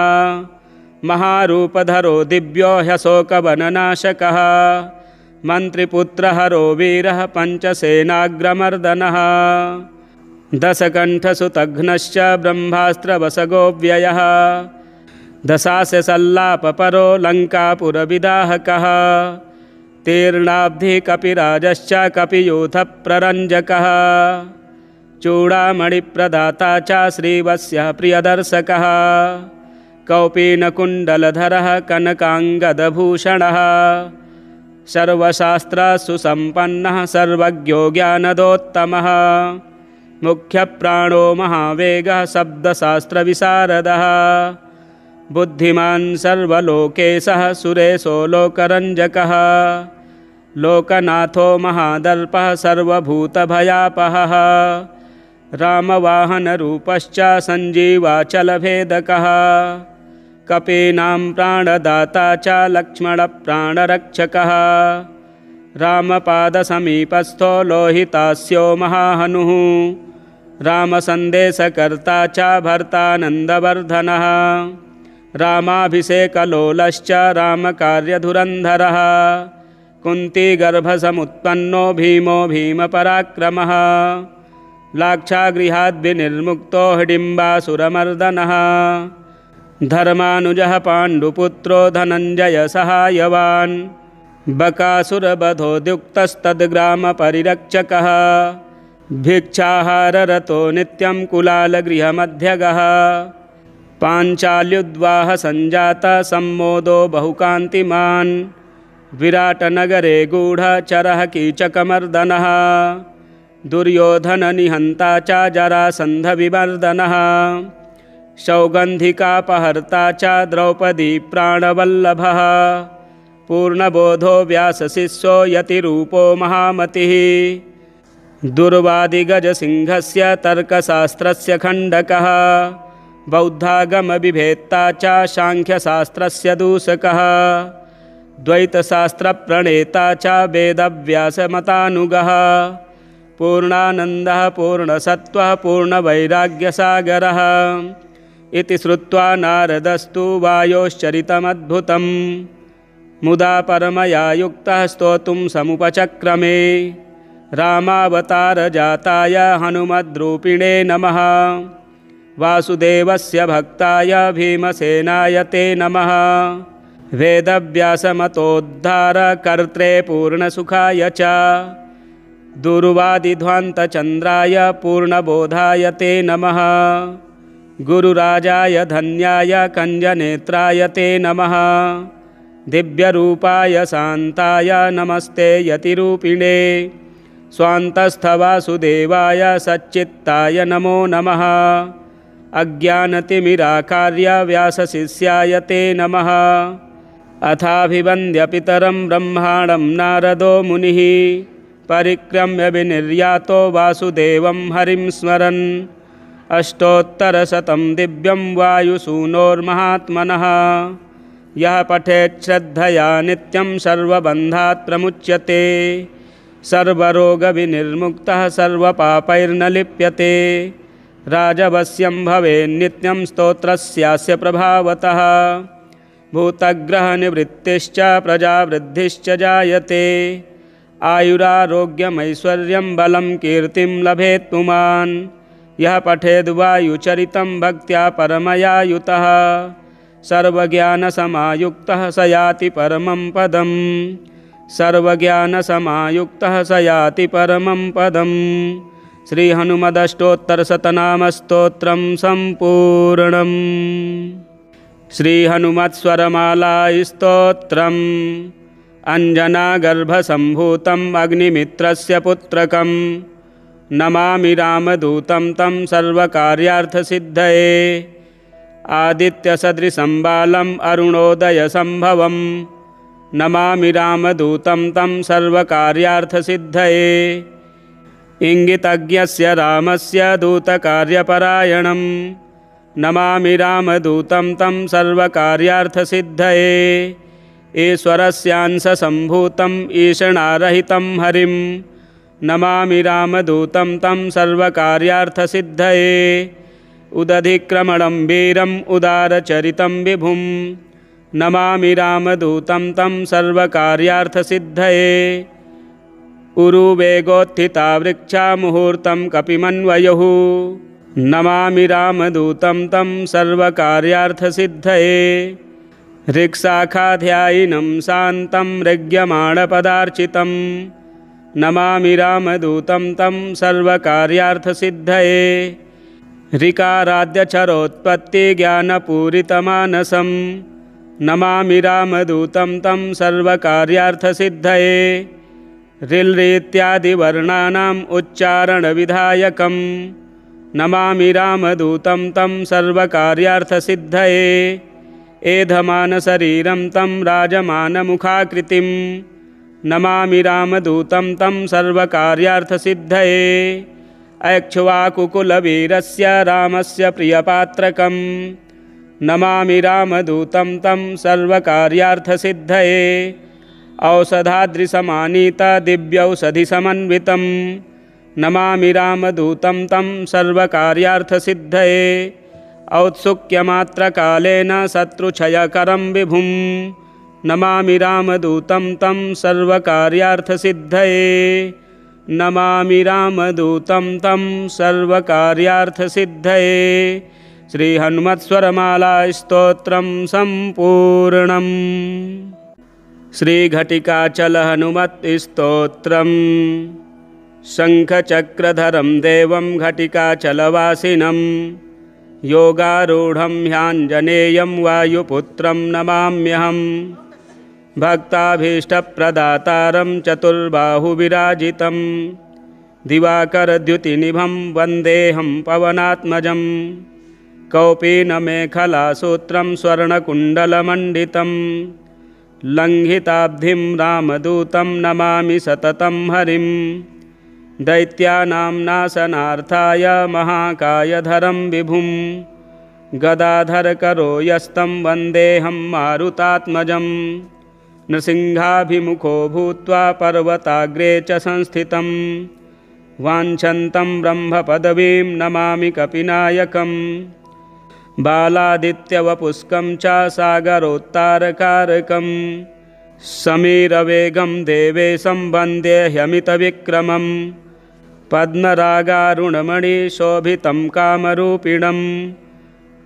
महारूपधरो दिव्यो ह्यशोकवननाशकः मन्त्रिपुत्रहरो वीरः पञ्चसेनाग्रमर्दनः दशकण्ठसुतघ्नश्च ब्रह्मास्त्रवसगोऽव्ययः दशास्यसल्लापपरो लङ्कापुरविदाहकः तीर्णाब्धिकपिराजश्च कपियूथप्ररञ्जकः चूडामणिप्रदाता च श्रीवत्सः प्रियदर्शकः कौपीनकुण्डलधरः कनकाङ्गदभूषणः सर्वशास्त्रसुसम्पन्नः सर्वज्ञो ज्ञानदोत्तमः मुख्यप्राणो महावेगः शब्दशास्त्रविशारदः बुद्धिमान् सर्वलोकेशः सुरेशो लोकरञ्जकः लोकनाथो महादर्पः सर्वभूतभयापहः रामवाहनरूपश्च सञ्जीवाचलभेदकः कपीनां प्राणदाता च लक्ष्मणप्राणरक्षकः रामपादसमीपस्थो लोहितास्यो महाहनुः रामसन्देशकर्ता च भर्तानन्दवर्धनः रामाभिषेकलोलश्च रामकार्यधुरन्धरः कुन्तीगर्भसमुत्पन्नो भीमो भीमपराक्रमः लाक्षागृहाद्विनिर्मुक्तो हिडिम्बासुरमर्दनः धर्मानुजः पाण्डुपुत्रो धनञ्जयसहायवान् बकासुरवधोद्युक्तस्तद्ग्रामपरिरक्षकः भिक्षाहाररतो नित्यं कुलालगृहमध्यगः पाञ्चाल्युद्वाहसञ्जातः सम्मोदो बहुकान्तिमान् विराटनगरे गूढचरः कीचकमर्दनः दुर्योधननिहन्ता च जरासन्धविमर्दनः सौगन्धिकापहर्ता च द्रौपदी प्राणवल्लभः पूर्णबोधो व्यासशिष्यो यतिरूपो महामतिः दुर्वादिगजसिंहस्य तर्कशास्त्रस्य खण्डकः बौद्धागमविभेत्ता च साङ्ख्यशास्त्रस्य दूषकः द्वैतशास्त्रप्रणेता च वेदव्यासमतानुगः पूर्णानन्दः पूर्णसत्त्वः पूर्णवैराग्यसागरः इति श्रुत्वा नारदस्तु वायोश्चरितमद्भुतं मुदा परमया युक्तः स्तोतुं समुपचक्रमे रामावतारजाताय हनुमद्रूपिणे नमः वासुदेवस्य भक्ताय भीमसेनाय ते नमः वेदव्यासमतोद्धारकर्त्रे पूर्णसुखाय च दुर्वादिध्वान्तचन्द्राय पूर्णबोधाय ते नमः गुरुराजाय धन्याय कञ्जनेत्राय ते नमः दिव्यरूपाय शान्ताय नमस्ते यतिरूपिणे स्वान्तस्थवासुदेवाय सच्चित्ताय नमो नमः अज्ञानतिमिराकार्य व्यासशिष्याय ते नमः अथाभिवन्द्य पितरं ब्रह्माणं नारदो मुनिः परिक्रम्य विनिर्यातो वासुदेवं हरिं स्मरन् अष्टोत्तरशतं दिव्यं वायुसूनोर्महात्मनः यः पठेत् श्रद्धया नित्यं सर्वबन्धात् प्रमुच्यते सर्वरोगविनिर्मुक्तः सर्वपापैर्न लिप्यते राजवश्यं भवेन्नित्यं स्तोत्रस्यास्य प्रभावतः भूतग्रहनिवृत्तिश्च प्रजावृद्धिश्च जायते आयुरारोग्यमैश्वर्यं बलं कीर्तिं लभेत् पुमान् यः पठेद्वायुचरितं भक्त्या परमया युतः सर्वज्ञानसमायुक्तः स याति परमं पदम् सर्वज्ञानसमायुक्तः स याति परमं पदम् श्रीहनुमदष्टोत्तरशतनामस्तोत्रं सम्पूर्णम्। श्रीहनुमत्स्वरमालास्तोत्रम् अञ्जनागर्भसम्भूतम् अग्निमित्रस्य पुत्रकम् नमामि रामदूतं तं सर्वकार्यार्थसिद्धये। आदित्यसदृशं बालम् अरुणोदयसम्भवम् नमामि रामदूतं तं सर्वकार्यार्थसिद्धये। इंगितज्ञस्य रामस्य दूतकार्यपरायणम् नमामि रामदूतं तं सर्वकार्यार्थसिद्धये। ईश्वरस्यांशसम्भूतम् ईषणारहितं हरिं नमामि रामदूतं तं सर्वकार्यार्थसिद्धये। उदधिक्रमणं वीरम् उदारचरितं विभुं नमामि रामदूतं तं सर्वकार्यार्थसिद्धये। उरुवेगोत्थिता वृक्षा मुहूर्तं कपिमन्वयुः नमामि रामदूतं तं सर्वकार्यार्थसिद्धये। ऋक्शाखाध्यायिनं शान्तं ऋग्यमाणपदार्चितं नमामि रामदूतं तं सर्वकार्यार्थसिद्धये। ऋकाराद्यचरोत्पत्तिज्ञानपूरितमानसं नमामि रामदूतं तं सर्वकार्यार्थसिद्धये। ऋल्रीत्यादिवर्णानाम् उच्चारणविधायकं नमामि रामदूतं तं सर्वकार्यार्थसिद्धये। एधमानशरीरं तं राजमानमुखाकृतिं नमामि रामदूतं तं सर्वकार्यार्थसिद्धये। ऐक्ष्वाकुकुलवीरस्य रामस्य प्रियपात्रकं नमामि रामदूतं तं सर्वकार्यार्थसिद्धये। औषधाद्रिसमानीता दिव्यौषधिसमन्वितं नमामि रामदूतं तं सर्वकार्यार्थसिद्धये। औत्सुक्यमात्रकालेन शत्रुक्षयकरं विभुं नमामि रामदूतं तं सर्वकार्यार्थसिद्धये। नमामि रामदूतं तं सर्वकार्यार्थसिद्धये। श्रीहनुमत्स्वरमालास्तोत्रं सम्पूर्णम्। श्रीघटिकाचलहनुमत्स्तोत्रम् शङ्खचक्रधरं देवं घटिकाचलवासिनं योगारूढं ह्याञ्जनेयं वायुपुत्रं नमाम्यहं। भक्ताभीष्टप्रदातारं चतुर्बाहुविराजितं दिवाकरद्युतिनिभं वन्देऽहं पवनात्मजं। कौपीनमेखलासूत्रं स्वर्णकुण्डलमण्डितं लङ्घिताब्धिं रामदूतं नमामि सततं हरिं। दैत्यानां नाशनार्थाय महाकायधरं विभुं गदाधरकरो यस्तं वन्देऽहं मारुतात्मजं। नृसिंहाभिमुखो भूत्वा पर्वताग्रे च संस्थितं वाञ्छन्तं ब्रह्मपदवीं नमामि कपिनायकं। बालादित्यवपुष्कं च सागरोत्तारकारकं समीरवेगं देवेशं वन्दे ह्यमितविक्रमं। पद्मरागारुणमणिशोभितं कामरूपिणं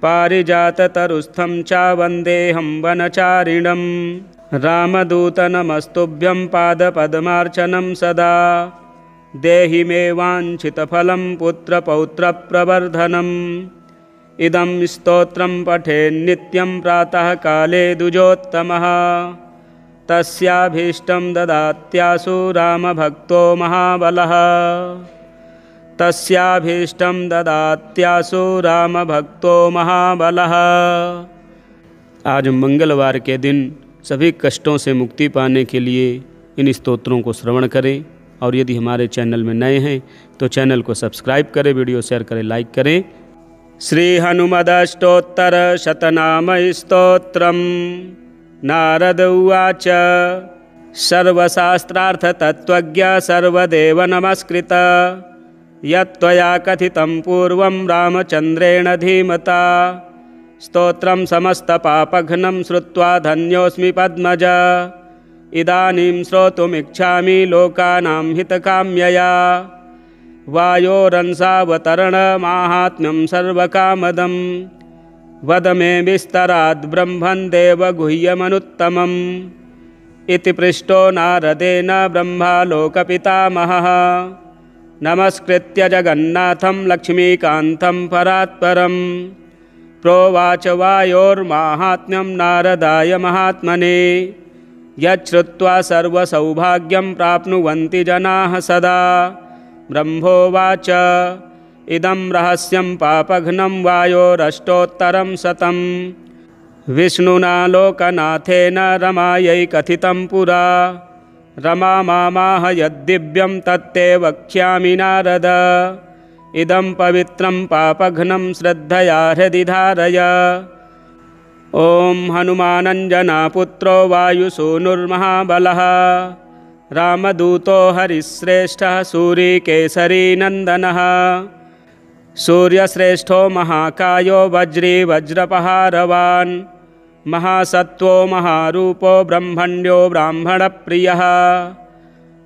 पारिजाततरुस्थं च वन्देऽहं वनचारिणं। रामदूत नमस्तुभ्यं पादपद्मार्चनं सदा देहि मे वाञ्छितफलं पुत्रपौत्रप्रवर्धनम्। इदं स्तोत्रं पठेन्नित्यं प्रातःकाले द्विजोत्तमः तस्याभीष्टं ददात्यासु रामभक्तो महाबलः। तस्याभीष्टं ददात्यासु रामभक्तो महाबलः। आज मंगलवार के दिन सभी कष्टों से मुक्ति पाने के लिए इन स्तोत्रों को श्रवण करें और यदि हमारे चैनल में नए हैं तो चैनल को सब्सक्राइब करें, वीडियो शेयर करें, लाइक करें। श्री हनुमदष्टोत्तरशतनाम स्तोत्रम् नारद उवाच सर्वशास्त्रार्थतत्त्वज्ञ सर्वदेव नमस्कृत यत्त्वया कथितं पूर्वं रामचन्द्रेण धीमता स्तोत्रं समस्तपापघ्नं श्रुत्वा धन्योऽस्मि पद्मज इदानीं श्रोतुमिच्छामि लोकानां हितकाम्यया वायोरंसावतरणमाहात्म्यं सर्वकामदं वद मे विस्तराद् ब्रह्मन् देवगुह्यमनुत्तमम् इति पृष्टो नारदेन ब्रह्मालोकपितामहः नमस्कृत्य जगन्नाथं लक्ष्मीकान्तं परात्परं प्रोवाच वायोर्माहात्म्यं नारदाय महात्मने यच्छ्रुत्वा सर्वसौभाग्यं प्राप्नुवन्ति जनाः सदा। ब्रह्मोवाच इदं रहस्यं पापघ्नं वायोरष्टोत्तरं शतं विष्णुना लोकनाथेन रमायै कथितं पुरा। रमा मामाह यद्दिव्यं तत्ते वक्ष्यामि नारद इदं पवित्रं पापघ्नं श्रद्धया हृदि धारय। ॐ हनुमानञ्जनापुत्रो वायुसूनुर्महाबलः रामदूतो हरिश्रेष्ठः सूरीकेसरी नन्दनः सूर्यश्रेष्ठो महाकायो वज्री वज्रपहारवान् महासत्त्वो महारूपो ब्रह्मण्यो ब्राह्मणप्रियः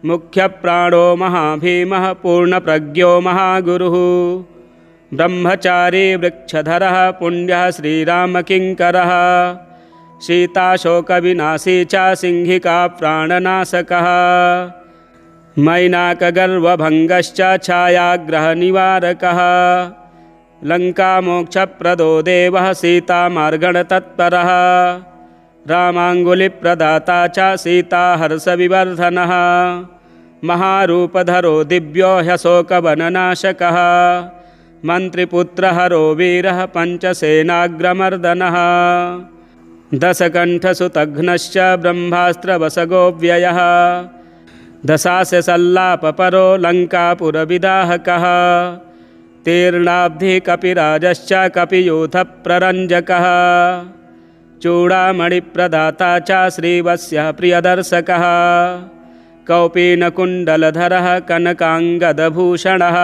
मुख्यप्राणो महाभीमः पूर्णप्रज्ञो महागुरुः ब्रह्मचारी वृक्षधरः पुण्यः श्रीरामकिङ्करः सीताशोकविनाशी च सिंहिका प्राणनाशकः मैनाकगर्वभङ्गश्च छायाग्रहनिवारकः लङ्कामोक्षप्रदो देवः सीतामार्गणतत्परः रामाङ्गुलिप्रदाता च सीताहर्षविवर्धनः महारूपधरो दिव्यो ह्यशोकवननाशकः मन्त्रिपुत्रहरो वीरः पञ्चसेनाग्रमर्दनः दशकण्ठसुतघ्नश्च ब्रह्मास्त्रवसगोऽव्ययः दशास्यसल्लापपरो लङ्कापुरविदाहकः तीर्णाब्धिकपिराजश्च कपियूथप्ररञ्जकः चूडामणिप्रदाता च श्रीवत्सः प्रियदर्शकः कौपीनकुण्डलधरः कनकाङ्गदभूषणः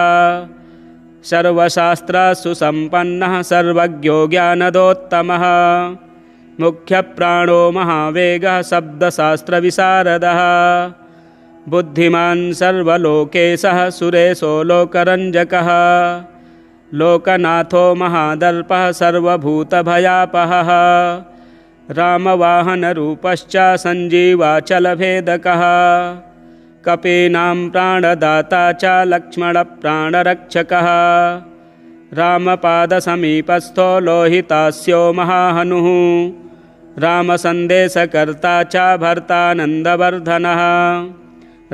सर्वशास्त्रसुसम्पन्नः सर्वज्ञो ज्ञानदोत्तमः मुख्यप्राणो महावेगः शब्दशास्त्रविशारदः बुद्धिमान् सर्वलोकेशः सुरेशो लोकरञ्जकः लोकनाथो महादर्पः सर्वभूतभयापहः रामवाहनरूपश्च सञ्जीवाचलभेदकः कपीनां प्राणदाता च लक्ष्मणप्राणरक्षकः रामपादसमीपस्थो लोहितास्यो महाहनुः रामसन्देशकर्ता च भर्तानन्दवर्धनः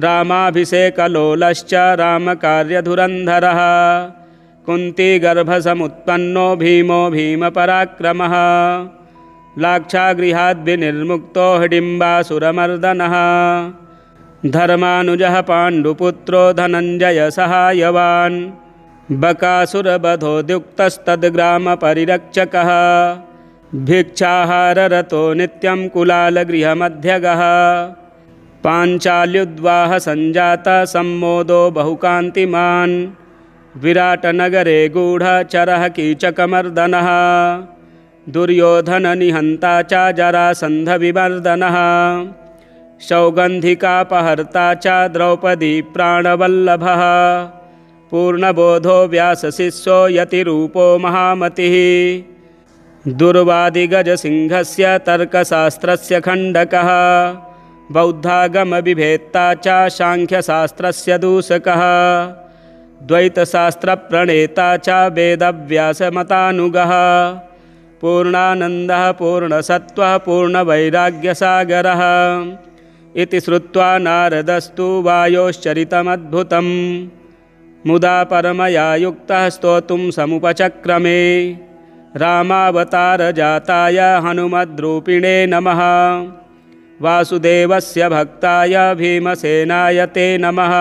रामाभिषेकलोलश्च रामकार्यधुरन्धरः कुन्तीगर्भसमुत्पन्नो भीमो भीमपराक्रमः लाक्षागृहाद्विनिर्मुक्तो हिडिम्बासुरमर्दनः धर्मानुजः पाण्डुपुत्रो धनञ्जयसहायवान् बकासुरवधोद्युक्तस्तद्ग्रामपरिरक्षकः भिक्षाहाररतो नित्यं कुलालगृहमध्यगः पाञ्चाल्युद्वाहसञ्जातः सम्मोदो बहुकान्तिमान् विराटनगरे गूढचरः कीचकमर्दनः दुर्योधननिहन्ता च जरासन्धविमर्दनः सौगन्धिकापहर्ता च द्रौपदी प्राणवल्लभः पूर्णबोधो व्यासशिष्यो यतिरूपो महामतिः दुर्वादिगजसिंहस्य तर्कशास्त्रस्य खण्डकः बौद्धागमविभेत्ता च सांख्यशास्त्रस्य दूषकः द्वैतशास्त्रप्रणेता च वेदव्यासमतानुगः पूर्णानन्दः पूर्णसत्त्वः पूर्णवैराग्यसागरः इति श्रुत्वा नारदस्तु वायोश्चरितमद्भुतं मुदा परमया युक्तः स्तोतुं समुपचक्रमे रामावतारजाताय हनुमद्रूपिणे नमः वासुदेवस्य भक्ताय भीमसेनाय ते नमः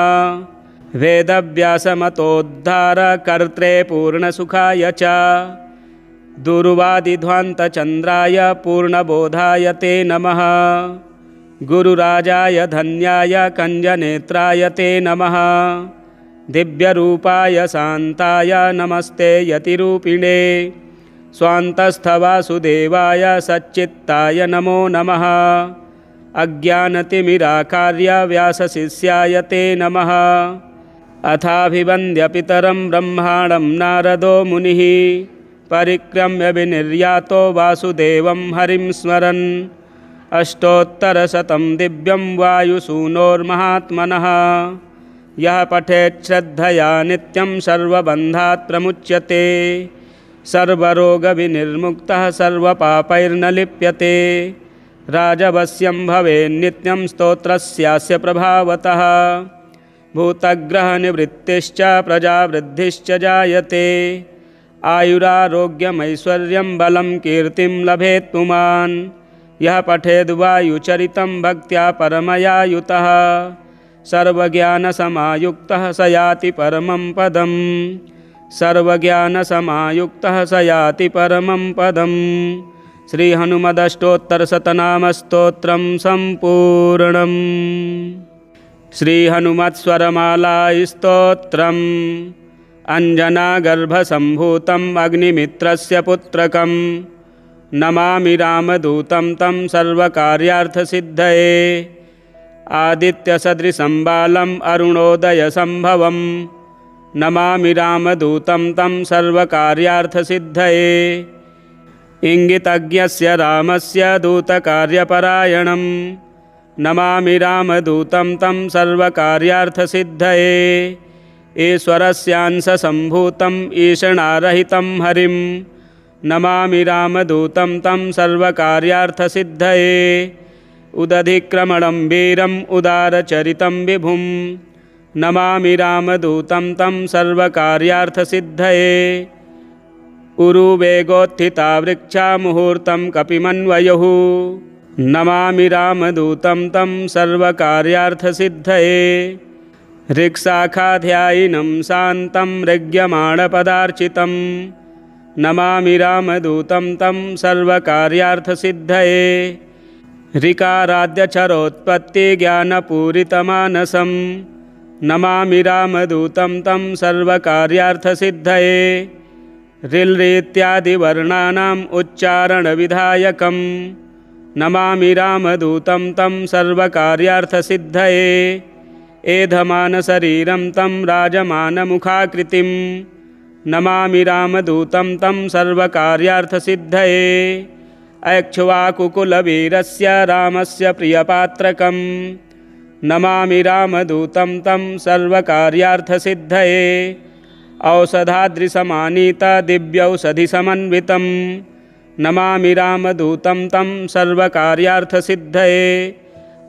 वेदव्यासमतोद्धारकर्त्रे पूर्णसुखाय च दुर्वादिध्वान्तचन्द्राय पूर्णबोधाय ते नमः गुरुराजाय धन्याय कञ्जनेत्राय ते नमः दिव्यरूपाय शान्ताय नमस्ते यतिरूपिणे स्वान्तस्थवासुदेवाय सच्चित्ताय नमो नमः अज्ञानतिमिराकार्य व्यासशिष्याय ते नमः अथाभिवन्द्य पितरं ब्रह्माणं नारदो मुनिः परिक्रम्य विनिर्यातो वासुदेवं हरिं स्मरन् अष्टोत्तरशतं दिव्यं वायुसूनोर्महात्मनः यः पठेत् श्रद्धया नित्यं सर्वबन्धात् प्रमुच्यते। सर्वरोगविनिर्मुक्तः सर्वपापैर्न लिप्यते। राजवश्यं भवेन्नित्यं स्तोत्रस्यास्य प्रभावतः। भूतग्रहनिवृत्तिश्च प्रजावृद्धिश्च जायते। आयुरारोग्यमैश्वर्यं बलं कीर्तिं लभेत् पुमान्। यः पठेद् वायुचरितं भक्त्या परमया युतः। सर्वज्ञानसमायुक्तः स याति परमं पदम्। सर्वज्ञानसमायुक्तः स याति परमं पदम्। श्री हनुमदष्टोत्तरशतनामस्तोत्रं सम्पूर्णम्। श्री हनुमत्स्वरमाला स्तोत्रम्। अंजनागर्भसम्भूतम् अग्निमित्रस्य पुत्रकम्। नमामि रामदूतं तं सर्वकार्यार्थसिद्धये। आदित्यसदृशं बालम् अरुणोदयसम्भवम्। नमामि रामदूतं तं सर्वकार्यार्थसिद्धये। इंगितज्ञस्य रामस्य दूतकार्यपरायणम्। नमामि रामदूतं तं सर्वकार्यार्थसिद्धये। ईश्वरस्यांशसम्भूतम् ईषणारहितं हरिं। नमामि रामदूतं तं सर्वकार्यार्थसिद्धये। उदधिक्रमणं वीरम् उदारचरितं विभुं। नमामि रामदूतं तं सर्वकार्यार्थसिद्धये। उरुवेगोत्थिता वृक्षा मुहूर्तं कपिमन्वयुः। नमामि रामदूतं तं सर्वकार्यार्थसिद्धये। ऋक्शाखाध्यायिनं शान्तं ऋग्यमाणपदार्चितं। नमामि रामदूतं तं सर्वकार्यार्थसिद्धये। ऋकाराद्यक्षरोत्पत्तिज्ञानपूरितमानसं। नमामि रामदूतं तं सर्वकार्यार्थसिद्धये। ऋल्रीत्यादिवर्णानाम् उच्चारणविधायकं। नमामि रामदूतं तं सर्वकार्यार्थसिद्धये। एधमानशरीरं तं राजमानमुखाकृतिं। नमामि रामदूतं तं सर्वकार्यार्थसिद्धये। ऐक्ष्वाकुकुलवीरस्य रामस्य प्रियपात्रकं। नमामि रामदूतं तं सर्वकार्यार्थसिद्धये। औषधाद्रिसमानीतदिव्यौषधिसमन्वितं। नमामि रामदूतं तं सर्वकार्यार्थसिद्धये।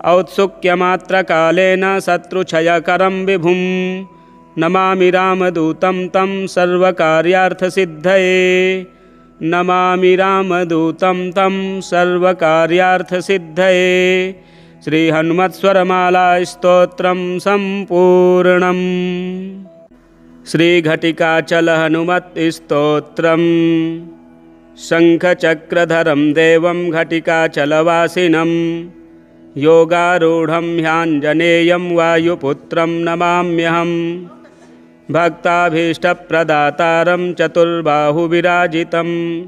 औत्सुक्यमात्रकालेन शत्रुक्षयकरं विभुं। नमामि रामदूतं तं सर्वकार्यार्थसिद्धये। नमामि रामदूतं तं सर्वकार्यार्थसिद्धये। श्री हनुमत्स्वरमाला स्तोत्रं सम्पूर्णम्। श्री घटिकाचल हनुमत् स्तोत्रम्। शङ्खचक्रधरं देवं घटिकाचलवासिनं। योगारूढं ह्याञ्जनेयं वायुपुत्रं नमाम्यहम्। भक्ताभीष्टप्रदातारं चतुर्बाहुविराजितं।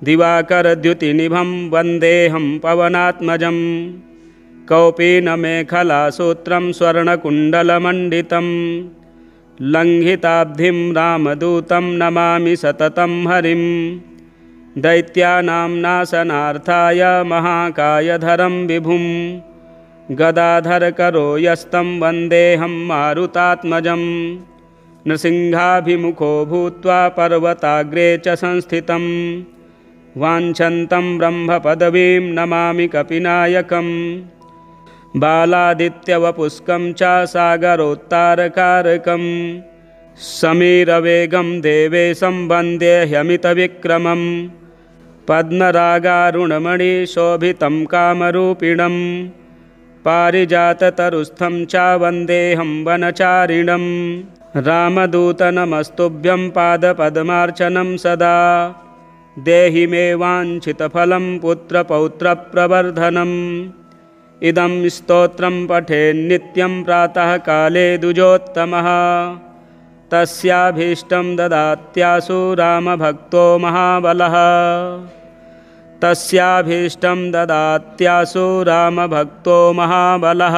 दिवाकरद्युतिनिभं वन्देऽहं पवनात्मजं। कौपीनमेखलासूत्रं स्वर्णकुण्डलमण्डितं। लङ्घिताब्धिं रामदूतं नमामि सततं हरिं। दैत्यानां नाशनार्थाय महाकायधरं विभुं। गदाधरकरो यस्तं वन्देऽहं मारुतात्मजं। नृसिंहाभिमुखो भूत्वा पर्वताग्रे च संस्थितं। वाञ्छन्तं ब्रह्मपदवीं नमामि कपिनायकम्। बालादित्यवपुष्कं च सागरोत्तारकारकं। समीरवेगं देवेशं वन्दे ह्यमितविक्रमं। पद्मरागारुणमणिशोभितं कामरूपिणं। पारिजाततरुस्थं च वन्देऽहं वनचारिणं। रामदूतनमस्तुभ्यं पादपद्मार्चनं सदा। देहि मे वाञ्छितफलं पुत्रपौत्रप्रवर्धनम्। इदं स्तोत्रं पठेन्नित्यं प्रातःकाले द्विजोत्तमः। तस्याभीष्टं ददात्याशु रामभक्तो महाबलः। तस्याभीष्टं ददात्याशु रामभक्तो महाबलः।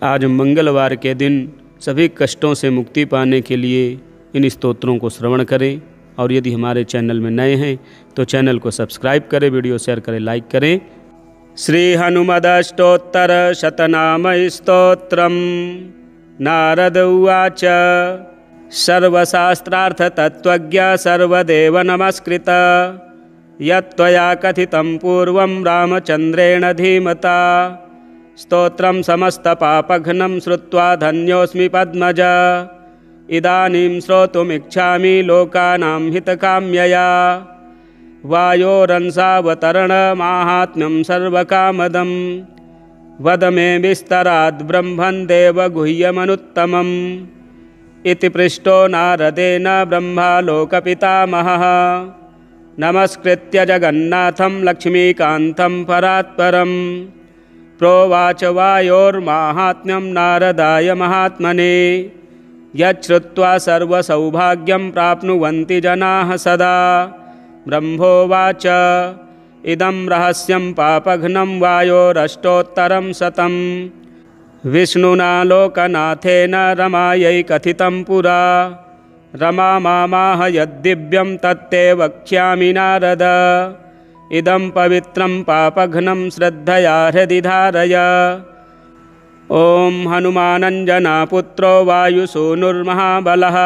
आज मंगलवार के दिन सभी कष्टों से मुक्ति पाने के लिए इन स्तोत्रों को श्रवण करें। और यदि हमारे चैनल में नए हैं तो चैनल को सब्सक्राइब करें, वीडियो शेयर करें, लाइक करें। श्री हनुमदष्टोत्तर शतनाम स्तोत्रम्। नारद उवाच सर्वशास्त्रार्थतत्त्वज्ञ सर्वदेव नमस्कृत यत्त्वया कथितं पूर्वं रामचन्द्रेण धीमता स्तोत्रं समस्तपापघ्नं श्रुत्वा धन्योऽस्मि पद्मज इदानीं श्रोतुमिच्छामि लोकानां हितकाम्यया वायोरंसावतरणमाहात्म्यं सर्वकामदं वद मे विस्तराद् ब्रह्मन् देवगुह्यमनुत्तमम् इति पृष्टो नारदेन ब्रह्मा लोकपितामहः नमस्कृत्य जगन्नाथं लक्ष्मीकान्तं परात्परम् प्रोवाच वायोर्माहात्म्यं नारदाय महात्मने यच्छ्रुत्वा सर्वसौभाग्यं प्राप्नुवन्ति जनाः सदा ब्रह्मोवाच इदं रहस्यं पापघ्नं वायोरष्टोत्तरं शतं विष्णुना लोकनाथेन रमायै कथितं पुरा रमा मामाह यद्दिव्यं तत्ते वक्ष्यामि नारद इदं पवित्रं पापघ्नं श्रद्धया हृदि धारय ॐ हनुमानञ्जनापुत्रो वायुसूनुर्महाबलः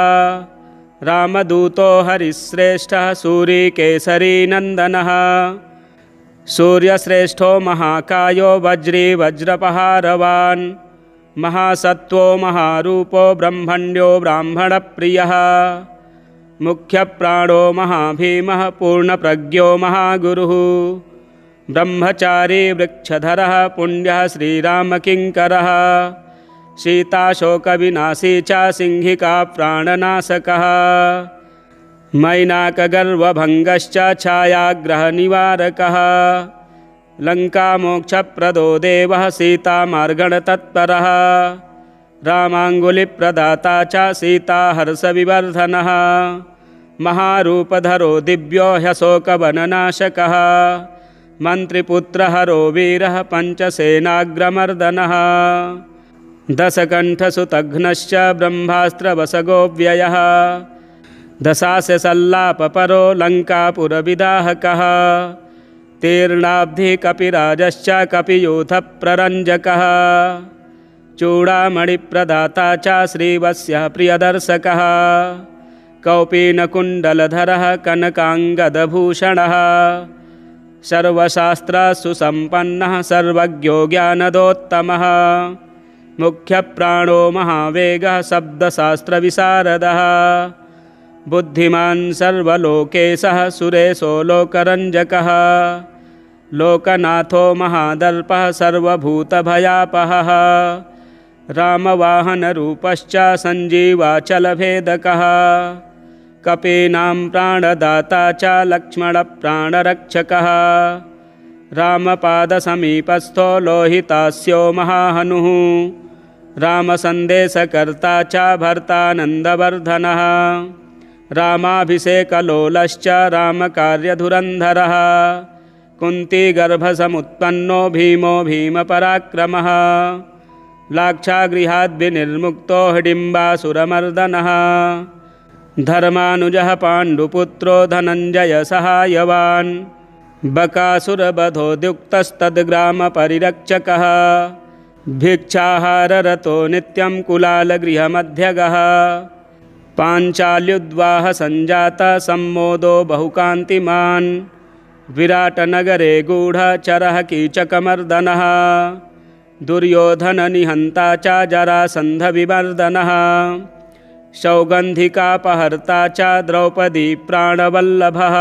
रामदूतो हरिश्रेष्ठः सूरीकेसरीनन्दनः सूर्यश्रेष्ठो महाकायो वज्री वज्रपहारवान् महासत्त्वो महारूपो ब्रह्मण्यो ब्राह्मणप्रियः मुख्यप्राणो महाभीमः पूर्णप्रज्ञो महागुरुः ब्रह्मचारी वृक्षधरः पुण्यः श्रीरामकिङ्करः सीताशोकविनाशी च सिंहिका प्राणनाशकः मैनाकगर्वभङ्गश्च छायाग्रहनिवारकः लङ्कामोक्षप्रदो देवः सीतामार्गणतत्परः रामाङ्गुलिप्रदाता च सीताहर्षविवर्धनः महारूपधरो दिव्यो ह्यशोकवननाशकः मन्त्रिपुत्रहरो वीरः पञ्चसेनाग्रमर्दनः दशकण्ठसुतघ्नश्च ब्रह्मास्त्रवसगोऽव्ययः दशास्यसल्लापपरो लङ्कापुरविदाहकः तीर्णाब्धिकपिराजश्च कपियूथप्ररञ्जकः चूडामणिप्रदाता च श्रीवत्सः प्रियदर्शकः कौपीनकुण्डलधरः कनकाङ्गदभूषणः सर्वशास्त्रसुसम्पन्नः सर्वज्ञो ज्ञानदोत्तमः मुख्यप्राणो महावेगः शब्दशास्त्रविशारदः बुद्धिमान् सर्वलोकेशः सुरेशो लोकरञ्जकः लोकनाथो महादर्पः सर्वभूतभयापहः रामवाहनरूपश्च सञ्जीवाचलभेदकः कपीनां प्राणदाता च लक्ष्मणप्राणरक्षकः रामपादसमीपस्थो लोहितास्यो महाहनुः रामसन्देशकर्ता च भर्तानन्दवर्धनः रामाभिषेकलोलश्च रामकार्यधुरन्धरः कुन्तीगर्भसमुत्पन्नो भीमो भीमपराक्रमः लाक्षागृहाद्विनिर्मुक्तो हिडिम्बासुरमर्दनः धर्मानुजः पाण्डुपुत्रो धनञ्जयसहायवान् बकासुरवधोद्युक्तस्तद्ग्रामपरिरक्षकः भिक्षाहाररतो नित्यं कुलालगृहमध्यगः पाञ्चाल्युद्वाहसञ्जातः सम्मोदो बहुकान्तिमान् विराटनगरे गूढचरः कीचकमर्दनः दुर्योधननिहन्ता च जरासन्धविमर्दनः सौगन्धिकापहर्ता च द्रौपदी प्राणवल्लभः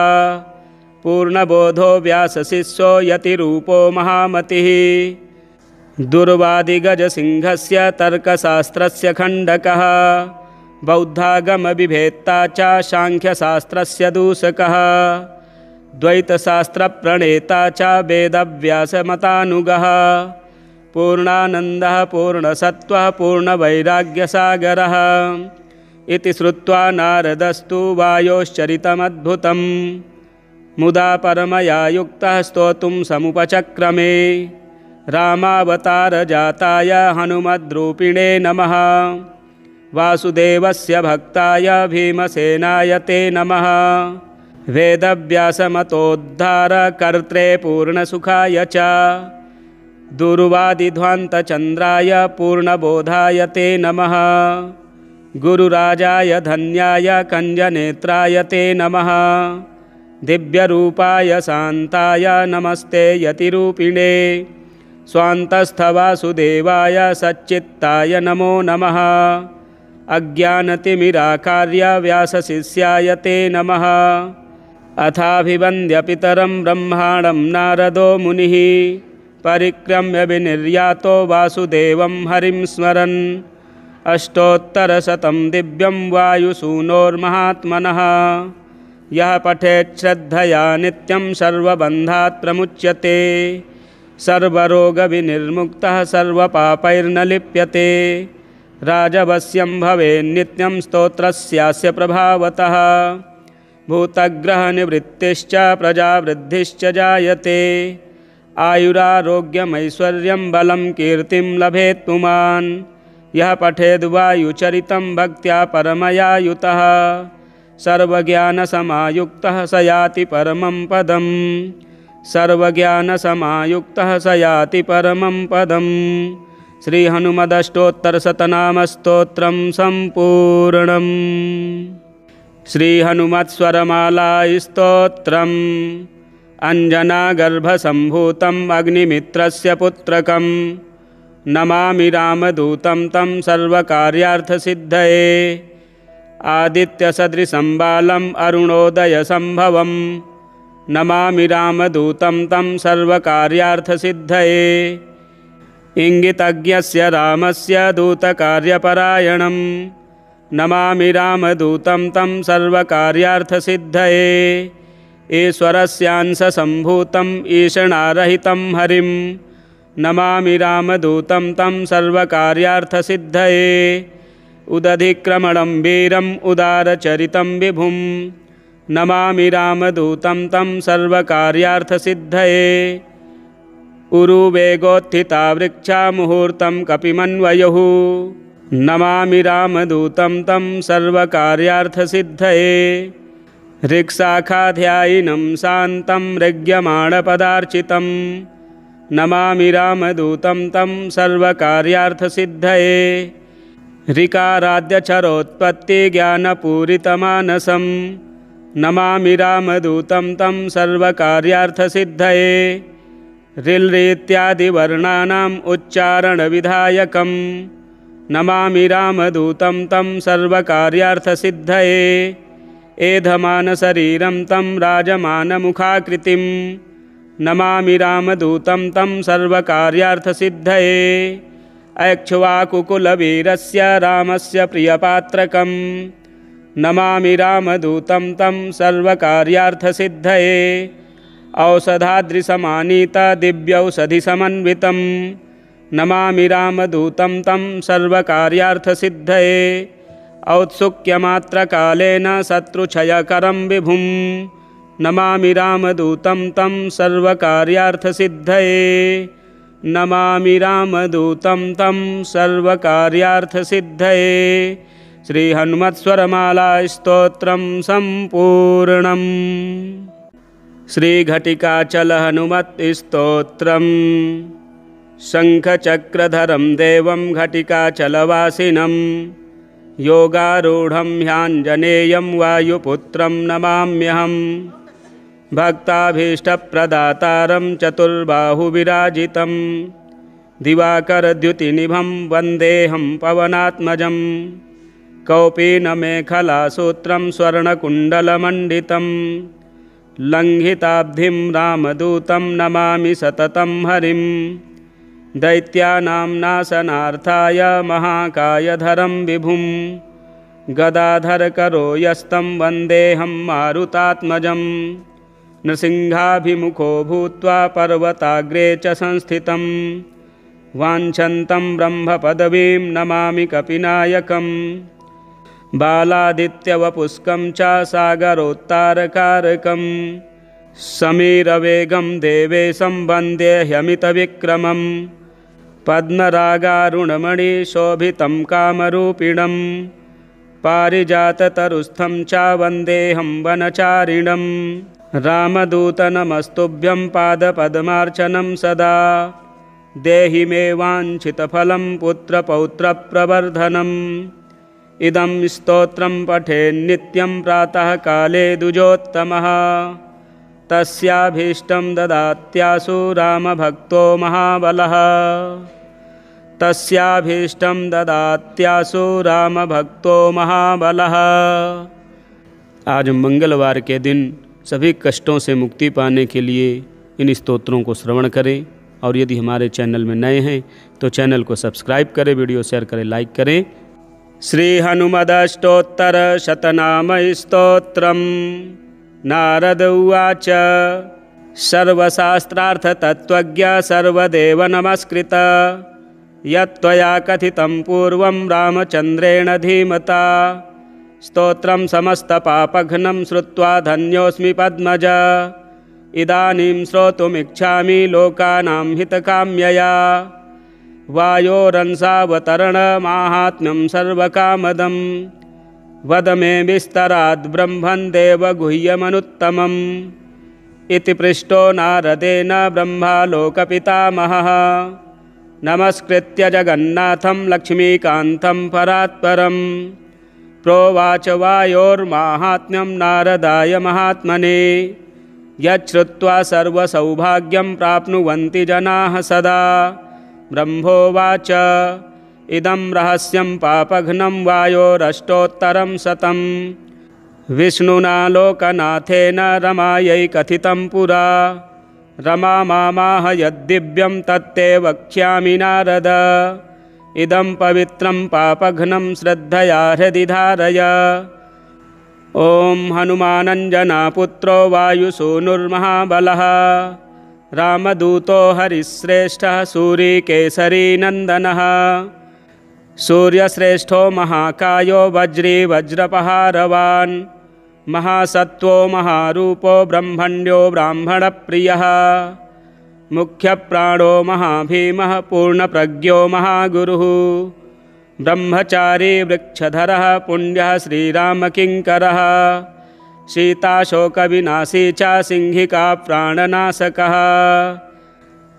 पूर्णबोधो व्यासशिष्यो यतिरूपो महामतिः दुर्वादिगजसिंहस्य तर्कशास्त्रस्य खण्डकः बौद्धागमविभेत्ता च सांख्यशास्त्रस्य दूषकः द्वैतशास्त्रप्रणेता च वेदव्यासमतानुगः पूर्णानन्दः पूर्णसत्त्वः पूर्णवैराग्यसागरः इति श्रुत्वा नारदस्तु वायोश्चरितमद्भुतं मुदा परमया युक्तः स्तोतुं समुपचक्रमे रामावतारजाताय हनुमद्रूपिणे नमः वासुदेवस्य भक्ताय भीमसेनाय ते नमः वेदव्यासमतोद्धारकर्त्रे पूर्णसुखाय च दुर्वादिध्वान्तचन्द्राय पूर्णबोधाय ते नमः। गुरुराजाय धन्याय कञ्जनेत्राय ते नमः। दिव्यरूपाय शान्ताय नमस्ते यतिरूपिणे। स्वान्तस्थवासुदेवाय सच्चित्ताय नमो नमः। अज्ञानतिमिराकार्य व्यासशिष्याय ते नमः। अथाभिवन्द्य पितरं ब्रह्माणं नारदो मुनिः। परिक्रम्य विनिर्यातो वासुदेवं हरिं स्मरन्। अष्टोत्तरशतं दिव्यं वायुसूनोर्महात्मनः। यः पठेत् श्रद्धया नित्यं सर्वबन्धात् प्रमुच्यते। सर्वरोगविनिर्मुक्तः सर्वपापैर्न लिप्यते। राजवश्यं भवेन्नित्यं स्तोत्रस्यास्य प्रभावतः। भूतग्रहनिवृत्तिश्च प्रजावृद्धिश्च जायते। आयुरारोग्यमैश्वर्यं बलं कीर्तिं लभेत् पुमान्। यः पठेद्वायुचरितं भक्त्या परमया युतः। सर्वज्ञानसमायुक्तः स याति परमं पदम्। सर्वज्ञानसमायुक्तः स याति परमं पदम्। श्रीहनुमदष्टोत्तरशतनामस्तोत्रं सम्पूर्णम्। श्रीहनुमत्स्वरमाला स्तोत्रम्। अञ्जनागर्भसम्भूतम् अग्निमित्रस्य पुत्रकम्। नमामि रामदूतं तं सर्वकार्यार्थसिद्धये। आदित्यसदृशं बालम् अरुणोदयसम्भवम्। नमामि रामदूतं तं सर्वकार्यार्थसिद्धये। इंगितज्ञस्य रामस्य दूतकार्यपरायणम्। नमामि रामदूतं तं सर्वकार्यार्थसिद्धये। ईश्वरस्यांशसम्भूतम् ईषणारहितं हरिं। नमामि रामदूतं तं सर्वकार्यार्थसिद्धये। उदधिक्रमणं वीरम् उदारचरितं विभुं। नमामि रामदूतं तं सर्वकार्यार्थसिद्धये। उरुवेगोत्थिता वृक्षा मुहूर्तं कपिमन्वयुः। नमामि रामदूतं तं सर्वकार्यार्थसिद्धये। ऋक्शाखाध्यायिनं शान्तं ऋग्यमाणपदार्चितं। नमामि रामदूतं तं सर्वकार्यार्थसिद्धये। ऋकाराद्यचरोत्पत्तिज्ञानपूरितमानसं। नमामि रामदूतं तं सर्वकार्यार्थसिद्धये। ऋल्-ऋत्यादिवर्णानाम् उच्चारणविधायकम्। नमामि रामदूतं तं सर्वकार्यार्थसिद्धये। एधमानशरीरं तं राजमानमुखाकृतिं। नमामि रामदूतं तं सर्वकार्यार्थसिद्धये। ऐक्ष्वाकुकुलवीरस्य रामस्य प्रियपात्रकम्। नमामि रामदूतं तं सर्वकार्यार्थसिद्धये। औषधाद्रिसमानीता दिव्यौषधिसमन्वितं। नमामि रामदूतं तं सर्वकार्यार्थसिद्धये। औत्सुक्यमात्रकालेन शत्रुक्षयकरं विभुं। नमामि रामदूतं तं सर्वकार्यार्थसिद्धये। नमामि रामदूतं तं सर्वकार्यार्थसिद्धये। श्रीहनुमत्स्वरमाला स्तोत्रं सम्पूर्णम्। श्रीघटिकाचलहनुमत् स्तोत्रम्। शङ्खचक्रधरं देवं घटिकाचलवासिनं। योगारूढं ह्याञ्जनेयं वायुपुत्रं नमाम्यहम्। भक्ताभीष्टप्रदातारं चतुर्बाहुविराजितं। दिवाकरद्युतिनिभं वन्देऽहं पवनात्मजं। कौपीनमेखलासूत्रं स्वर्णकुण्डलमण्डितं। लङ्घिताब्धिं रामदूतं नमामि सततं हरिं। दैत्यानां नाशनार्थाय महाकायधरं विभुं। गदाधरकरो यस्तं वन्देऽहं मारुतात्मजं। नृसिंहाभिमुखो भूत्वा पर्वताग्रे च संस्थितं। वाञ्छन्तं ब्रह्मपदवीं नमामि कपिनायकम्। बालादित्यवपुष्कं च सागरोत्तारकारकम्। समीरवेगं देवेशं वन्दे ह्यमितविक्रमम्। पद्मरागारुणमणिशोभितं कामरूपिणं। पारिजाततरुस्थं च वन्देऽहं वनचारिणं। रामदूत नमस्तुभ्यं पादपद्मार्चनं सदा। देहि मे वाञ्छितफलं पुत्रपौत्रप्रवर्धनम्। इदं स्तोत्रं पठेन्नित्यं प्रातः काले द्विजोत्तमः। तस्याभीष्टं ददात्यासु रामभक्तो महाबलः। तस्याभीष्टं ददात्यासु रामभक्तो महाबलः। आज मंगलवार के दिन सभी कष्टों से मुक्ति पाने के लिए इन स्तोत्रों को श्रवण करें। और यदि हमारे चैनल में नए हैं तो चैनल को सब्सक्राइब करें, वीडियो शेयर करें, लाइक करें। श्री हनुमदष्टोत्तर शतनाम स्तोत्रम्। नारद उवाच सर्वशास्त्रार्थ तत्त्वज्ञ सर्वदेव नमस्कृत यत्त्वया कथितं पूर्वं रामचन्द्रेण धीमता। स्तोत्रं समस्तपापघ्नं श्रुत्वा धन्योऽस्मि पद्मज। इदानीं श्रोतुमिच्छामि लोकानां हितकाम्यया। वायोरंसावतरणमाहात्म्यं सर्वकामदं। वद मे विस्तराद् ब्रह्मन् देवगुह्यमनुत्तमम्। इति पृष्टो नारदेन ब्रह्मा लोकपितामहः। नमस्कृत्य जगन्नाथं लक्ष्मीकान्तं परात्परम्। प्रोवाच वायोर्माहात्म्यं नारदाय महात्मने। यच्छ्रुत्वा सर्वसौभाग्यं प्राप्नुवन्ति जनाः सदा। ब्रह्मोवाच इदं रहस्यं पापघ्नं वायोरष्टोत्तरं शतं। विष्णुना लोकनाथेन रमायै कथितं पुरा। रमा मामाह यद्दिव्यं तत्ते वक्ष्यामि नारद। इदं पवित्रं पापघ्नं श्रद्धया हृदि धारय। ॐ हनुमानञ्जनापुत्रो वायुसूनुर्महाबलः। रामदूतो हरिश्रेष्ठः सूरीकेसरी नन्दनः। सूर्यश्रेष्ठो महाकायो वज्री वज्रपहारवान्। महासत्त्वो महारूपो ब्रह्मण्यो ब्राह्मणप्रियः। मुख्यप्राणो महाभीमः पूर्णप्रज्ञो महागुरुः। ब्रह्मचारी वृक्षधरः पुण्यः श्रीरामकिङ्करः। सीताशोकविनाशी च सिंहिका प्राणनाशकः।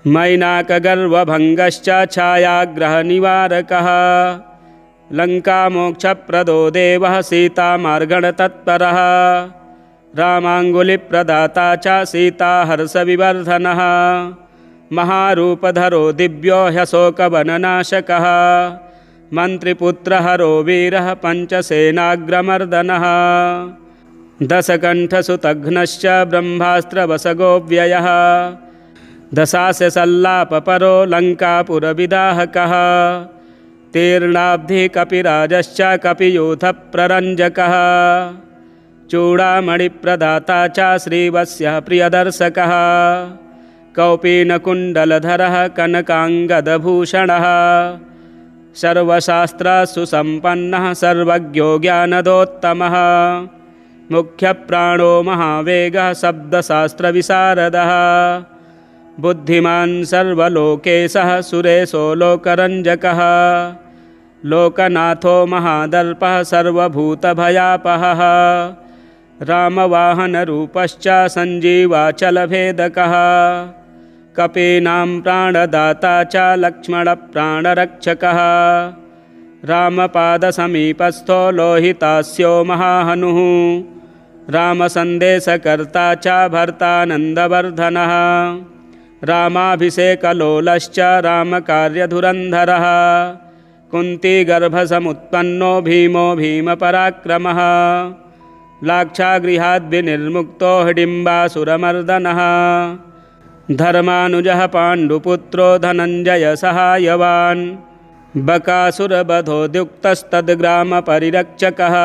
मैनाकगर्वभङ्गश्च छायाग्रहनिवारकः। लङ्कामोक्षप्रदो देवः सीतामार्गणतत्परः। रामाङ्गुलिप्रदाता च सीताहर्षविवर्धनः। महारूपधरो दिव्यो ह्यशोकवननाशकः। मन्त्रिपुत्रहरो वीरः पञ्चसेनाग्रमर्दनः। दशकण्ठसुतघ्नश्च ब्रह्मास्त्रवसगोऽव्ययः। दशास्यसल्लापपरो लङ्कापुरविदाहकः। तीर्णाब्धिकपिराजश्च कपियूथप्ररञ्जकः। चूडामणिप्रदाता च श्रीवत्सः प्रियदर्शकः। कौपीनकुण्डलधरः कनकाङ्गदभूषणः। सर्वशास्त्रसुसम्पन्नः सर्वज्ञो ज्ञानदोत्तमः। मुख्यप्राणो महावेगः शब्दशास्त्रविशारदः। बुद्धिमान् सर्वलोकेशः सुरेशो लोकरञ्जकः। लोकनाथो महादर्पः सर्वभूतभयापहः। रामवाहनरूपश्च सञ्जीवाचलभेदकः। कपीनां प्राणदाता च लक्ष्मणप्राणरक्षकः। रामपादसमीपस्थो लोहितास्यो महाहनुः। रामसन्देशकर्ता च भर्तानन्दवर्धनः। रामाभिषेकलोलश्च रामकार्यधुरन्धरः। कुन्तीगर्भसमुत्पन्नो भीमो भीमपराक्रमः। लाक्षागृहाद्विनिर्मुक्तो हिडिम्बासुरमर्दनः। धर्मानुजः पाण्डुपुत्रो धनञ्जयसहायवान्। बकासुरवधोद्युक्तस्तद्ग्रामपरिरक्षकः।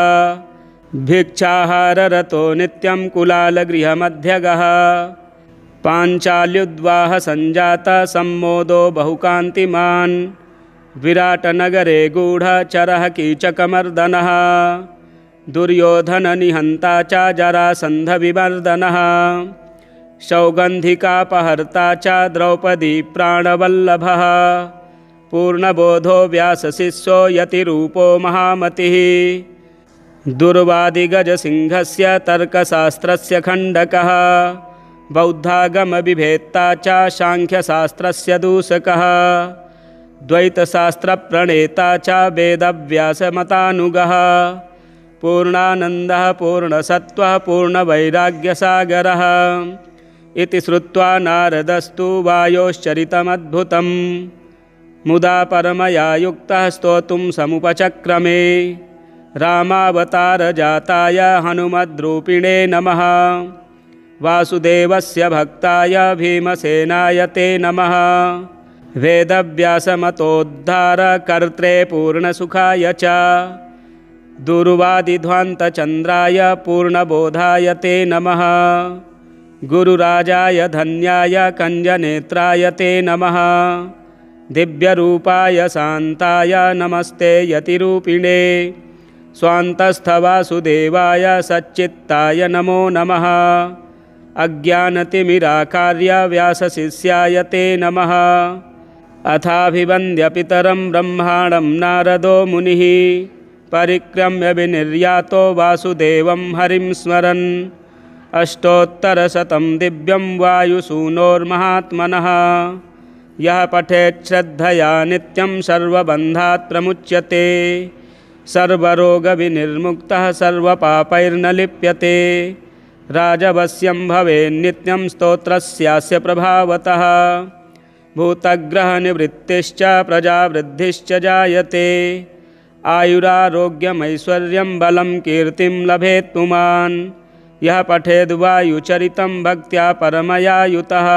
भिक्षाहाररतो नित्यं कुलालगृहमध्यगः। पाञ्चाल्युद्वाहसञ्जातः सम्मोदो बहुकान्तिमान्। विराटनगरे गूढचरः कीचकमर्दनः। दुर्योधननिहन्ता च जरासन्धविमर्दनः। सौगन्धिकापहर्ता च द्रौपदी प्राणवल्लभः। पूर्णबोधो व्यासशिष्यो यतिरूपो महामतिः। दुर्वादिगजसिंहस्य तर्कशास्त्रस्य खण्डकः। बौद्धागमविभेत्ता च सांख्यशास्त्रस्य दूषकः द्वैतशास्त्रप्रणेता च वेदव्यासमतानुगः पूर्णानन्दः पूर्णसत्त्वः पूर्णवैराग्यसागरः इति श्रुत्वा नारदस्तु वायोश्चरितमद्भुतं मुदा परमया युक्तः स्तोतुं समुपचक्रमे रामावतारजाताय हनुमद्रूपिणे नमः वासुदेवस्य भक्ताय भीमसेनाय ते नमः वेदव्यासमतोद्धारकर्त्रे पूर्णसुखाय च दुर्वादिध्वान्तचन्द्राय पूर्णबोधाय ते नमः गुरुराजाय धन्याय कञ्जनेत्राय ते नमः दिव्यरूपाय शान्ताय नमस्ते यतिरूपिणे स्वान्तस्थवासुदेवाय सच्चित्ताय नमो नमः अज्ञानतिमिराकार्य व्यासशिष्याय ते नमः अथाभिवन्द्य पितरं ब्रह्माणं नारदो मुनिः परिक्रम्य विनिर्यातो वासुदेवं हरिं स्मरन् अष्टोत्तरशतं दिव्यं वायुसूनोर्महात्मनः यः पठेत् श्रद्धया नित्यं सर्वबन्धात् प्रमुच्यते सर्वरोगविनिर्मुक्तः सर्वपापैर्न लिप्यते राजवश्यं भवेन्नित्यं स्तोत्रस्यास्य प्रभावतः भूतग्रहनिवृत्तिश्च प्रजावृद्धिश्च जायते आयुरारोग्यमैश्वर्यं बलं कीर्तिं लभेत् पुमान् यः पठेद् वायुचरितं भक्त्या परमया युतः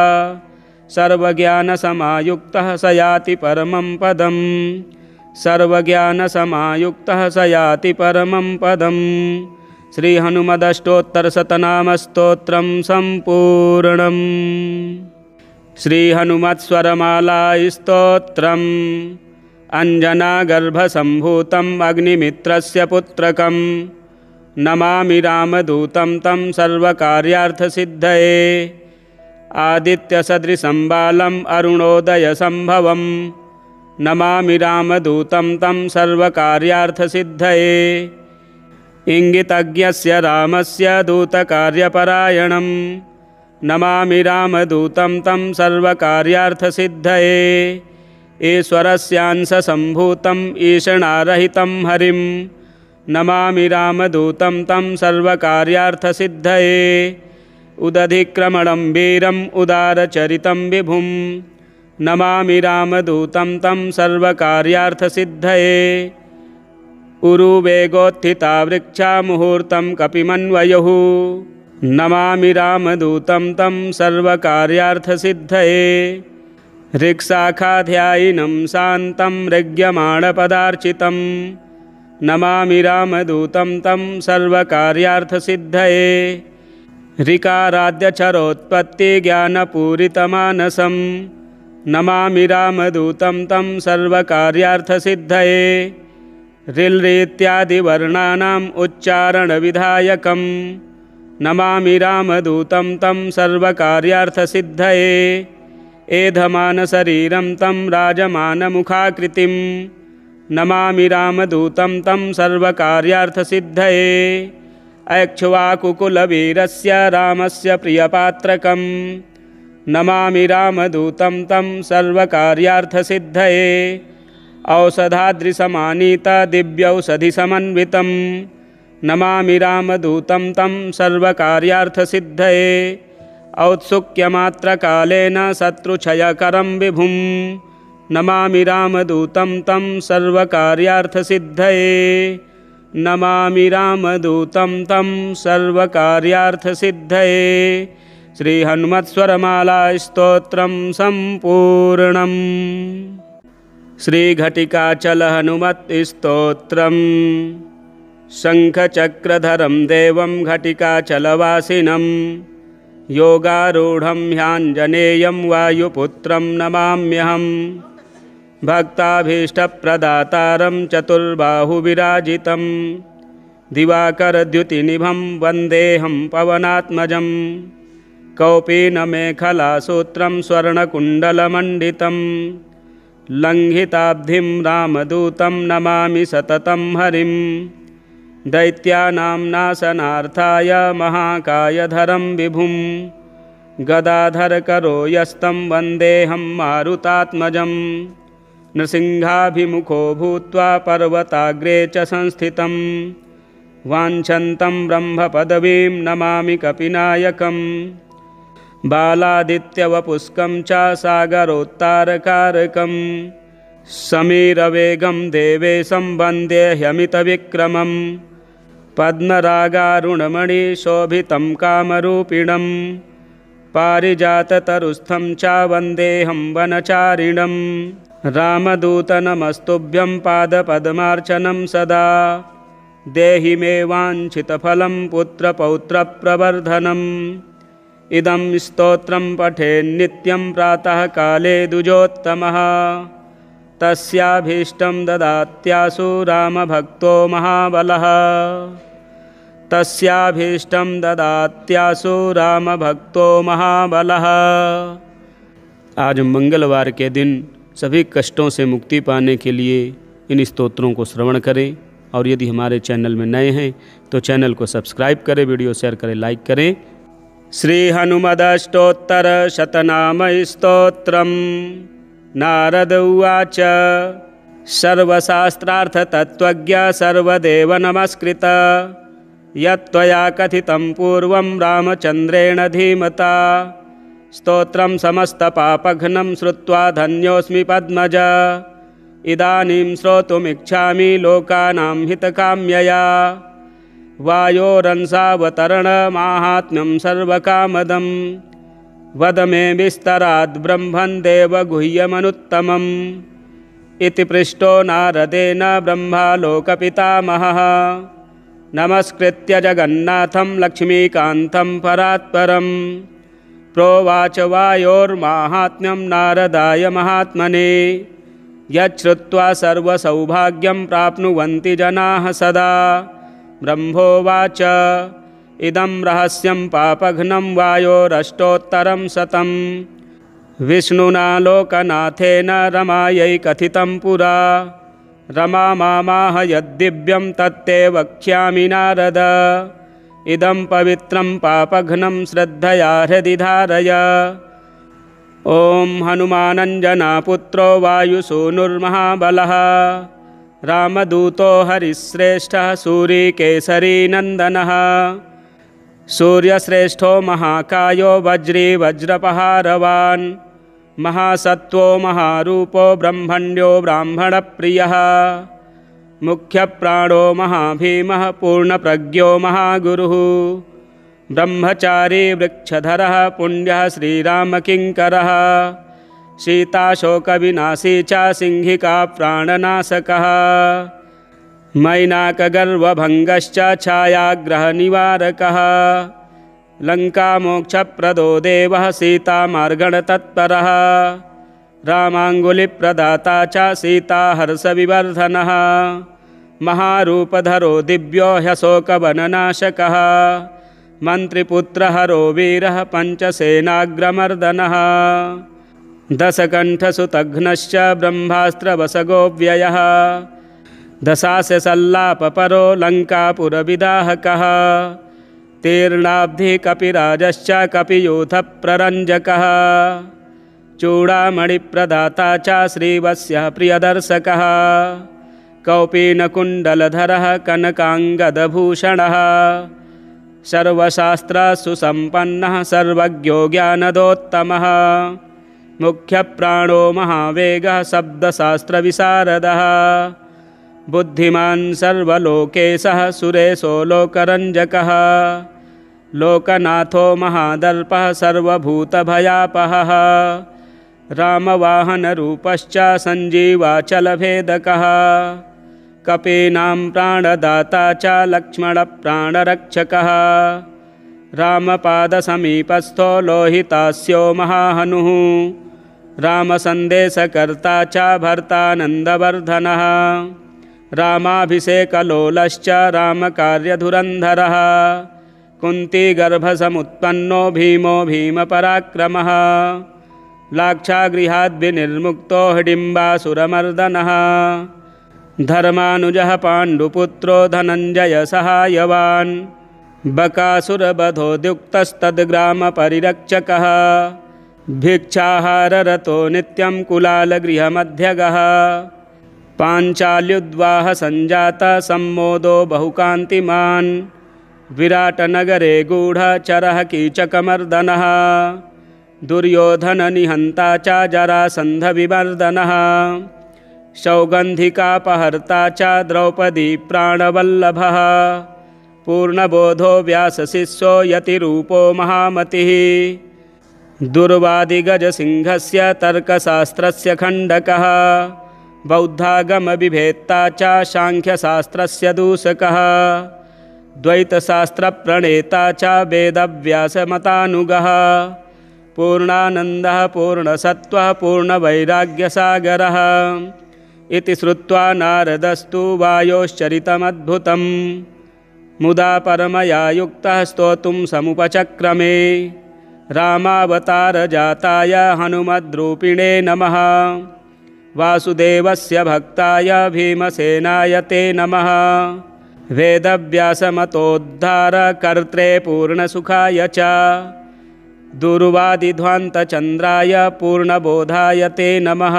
सर्वज्ञानसमायुक्तः स याति परमं पदम् सर्वज्ञानसमायुक्तः स याति परमं पदम् श्री हनुमदष्टोत्तरशतनामस्तोत्रं सम्पूर्णम्। श्री हनुमत्स्वरमाला स्तोत्रम् अंजनागर्भसम्भूतम् अग्निमित्रस्य पुत्रकं नमामि रामदूतं तं सर्वकार्यार्थसिद्धये आदित्यसदृशं बालम् अरुणोदयसम्भवं नमामि रामदूतं तं सर्वकार्यार्थसिद्धये इंगितज्ञस्य रामस्य दूतकार्यपरायणं नमामि रामदूतं तं सर्वकार्यार्थसिद्धये ईश्वरस्यांशसम्भूतं ईशणारहितं हरिं नमामि रामदूतं तं सर्वकार्यार्थसिद्धये उदधिक्रमणं वीरम् उदारचरितं विभुं नमामि रामदूतं तं सर्वकार्यार्थसिद्धये उरुवेगोत्थिता वृक्षा मुहूर्तं कपिमन्वयुः नमामि रामदूतं तं सर्वकार्यार्थसिद्धये ऋक्शाखाध्यायिनं शान्तं ऋग्यमाणपदार्चितं नमामि रामदूतं तं सर्वकार्यार्थसिद्धये ऋकाराद्यचरोत्पत्तिज्ञानपूरितमानसं नमामि रामदूतं तं सर्वकार्यार्थसिद्धये ऋल्रीत्यादिवर्णानाम् उच्चारणविधायकं नमामि रामदूतं तं सर्वकार्यार्थसिद्धये एधमानशरीरं तं राजमानमुखाकृतिं नमामि रामदूतं तं सर्वकार्यार्थसिद्धये ऐक्ष्वाकुकुलवीरस्य रामस्य प्रियपात्रकं नमामि रामदूतं तं सर्वकार्यार्थसिद्धये औषधाद्रिसमानीतदिव्यौषधिसमन्वितं नमामि रामदूतं तं सर्वकार्यार्थसिद्धये औत्सुक्यमात्रकालेन शत्रुक्षयकरं विभुं नमामि रामदूतं तं सर्वकार्यार्थसिद्धये नमामि रामदूतं तं सर्वकार्यार्थसिद्धये श्री हनुमत्स्वरमाला स्तोत्रं सम्पूर्णम्। श्री घटिकाचल हनुमत् स्तोत्रम् शंखचक्रधरं देवं घटिकाचलवासिनं योगारूढ़ं ह्याञ्जनेयं वायुपुत्रं नमाम्यहम् भक्ताभीष्टप्रदातारं चतुर्बाहुविराजितं दिवाकरद्युतिनिभं वन्देऽहं पवनात्मजं कौपीनमेखलासूत्रं स्वर्णकुण्डलमण्डितं लङ्घिताब्धिं रामदूतं नमामि सततं हरिं दैत्यानां नाशनार्थाय महाकायधरं विभुं गदाधरकरो यस्तं वन्देऽहं मारुतात्मजं नृसिंहाभिमुखो भूत्वा पर्वताग्रे च संस्थितं वाञ्छन्तं ब्रह्मपदवीं नमामि कपिनायकम् बालादित्यवपुष्कं च सागरोत्तारकारकं समीरवेगं देवेशं वन्दे ह्यमितविक्रमं पद्मरागारुणमणिशोभितं कामरूपिणं पारिजाततरुस्थं च वन्देऽहं वनचारिणं रामदूतनमस्तुभ्यं पादपद्मार्चनं सदा देहि मे वाञ्छितफलं पुत्रपौत्रप्रवर्धनम् इदं स्तोत्रं पठेन्नित्यं प्रातःकाले द्विजोत्तमः तस्याभीष्टं ददात्यासु रामभक्तो महाबलः तस्याभीष्टं ददात्यासु रामभक्तो महाबलः। आज मंगलवार के दिन सभी कष्टों से मुक्ति पाने के लिए इन स्तोत्रों को श्रवण करें और यदि हमारे चैनल में नए हैं तो चैनल को सब्सक्राइब करें, वीडियो शेयर करें, लाइक करें। श्री हनुमदष्टोत्तर शतनामस्तोत्रम्। नारद उवाच सर्वशास्त्रार्थतत्त्वज्ञ सर्वदेव नमस्कृत यत्त्वया कथितं पूर्वं रामचन्द्रेण धीमता स्तोत्रं समस्तपापघ्नं श्रुत्वा धन्योऽस्मि पद्मज इदानीं श्रोतुमिच्छामि लोकानां हितकाम्यया वायोरंसावतरणमाहात्म्यं सर्वकामदं वद मे विस्तराद् ब्रह्मन् देवगुह्यमनुत्तमम् इति पृष्टो नारदेन ब्रह्मा लोकपितामहः नमस्कृत्य जगन्नाथं लक्ष्मीकान्तं परात्परं प्रोवाच वायोर्माहात्म्यं नारदाय महात्मने यच्छ्रुत्वा सर्वसौभाग्यं प्राप्नुवन्ति जनाः सदा। ब्रह्मोवाच इदं रहस्यं पापघ्नं वायोरष्टोत्तरं शतं विष्णुना लोकनाथेन रमायै कथितं पुरा रमा मामाह यद्दिव्यं तत्ते वक्ष्यामि नारद इदं पवित्रं पापघ्नं श्रद्धया हृदि धारय। ॐ हनुमानञ्जनापुत्रो वायुसूनुर्महाबलः रामदूतो हरिश्रेष्ठः सूरीकेसरी नन्दनः सूर्यश्रेष्ठो महाकायो वज्री वज्रपहारवान् महासत्त्वो महारूपो ब्रह्मण्यो ब्राह्मणप्रियः मुख्यप्राणो महाभीमः पूर्णप्रज्ञो महागुरुः ब्रह्मचारी वृक्षधरः पुण्यः श्रीरामकिङ्करः सीताशोकविनाशी च सिंहिका प्राणनाशकः मैनाकगर्वभङ्गश्च छायाग्रहनिवारकः लङ्कामोक्षप्रदो देवः सीतामार्गणतत्परः रामाङ्गुलिप्रदाता च सीताहर्षविवर्धनः महारूपधरो दिव्यो ह्यशोकवननाशकः मन्त्रिपुत्रहरो वीरः पञ्चसेनाग्रमर्दनः दशकण्ठसुतघ्नश्च ब्रह्मास्त्रवसगोव्ययः दशास्यसल्लापपरो लङ्कापुरविदाहकः तीर्णाब्धिकपिराजश्च कपियूथप्ररञ्जकः चूडामणिप्रदाता च श्रीवत्सः प्रियदर्शकः कौपीनकुण्डलधरः कनकाङ्गदभूषणः सर्वशास्त्रसुसम्पन्नः सर्वज्ञो ज्ञानदोत्तमः मुख्यप्राणो महावेगः शब्दशास्त्रविशारदः बुद्धिमान् सर्वलोकेशः सुरेशो लोकरञ्जकः लोकनाथो महादर्पः सर्वभूतभयापहः रामवाहनरूपश्च सञ्जीवाचलभेदकः कपीनां प्राणदाता च लक्ष्मणप्राणरक्षकः रामपादसमीपस्थो लोहितास्यो महाहनुः रामसन्देशकर्ता च भर्तानन्दवर्धनः रामाभिषेकलोलश्च रामकार्यधुरन्धरः कुन्तीगर्भसमुत्पन्नो भीमो भीमपराक्रमः लाक्षागृहाद्विनिर्मुक्तो हिडिम्बासुरमर्दनः धर्मानुजः पाण्डुपुत्रो धनञ्जयसहायवान् बकासुरवधोद्युक्तस्तद्ग्रामपरिरक्षकः भिक्षाहाररतो नित्यं कुलालगृहमध्यगः पाञ्चाल्युद्वाहसञ्जातः सम्मोदो बहुकान्तिमान् विराटनगरे गूढचरः कीचकमर्दनः दुर्योधननिहन्ता च जरासन्धविमर्दनः सौगन्धिकापहर्ता च द्रौपदी प्राणवल्लभः पूर्णबोधो व्यासशिष्यो यतिरूपो महामतिः दुर्वादिगजसिंहस्य तर्कशास्त्रस्य खण्डकः बौद्धागमविभेत्ता च सांख्यशास्त्रस्य दूषकः द्वैतशास्त्रप्रणेता च वेदव्यासमतानुगः पूर्णानन्दः पूर्णसत्त्वः पूर्णवैराग्यसागरः इति श्रुत्वा नारदस्तु वायोश्चरितमद्भुतम् मुदा परमया युक्तः स्तोतुं समुपचक्रमे रामावतारजाताय हनुमद्रूपिणे नमः वासुदेवस्य भक्ताय भीमसेनाय ते नमः वेदव्यासमतोद्धारकर्त्रे पूर्णसुखाय च दुर्वादिध्वान्तचन्द्राय पूर्णबोधाय ते नमः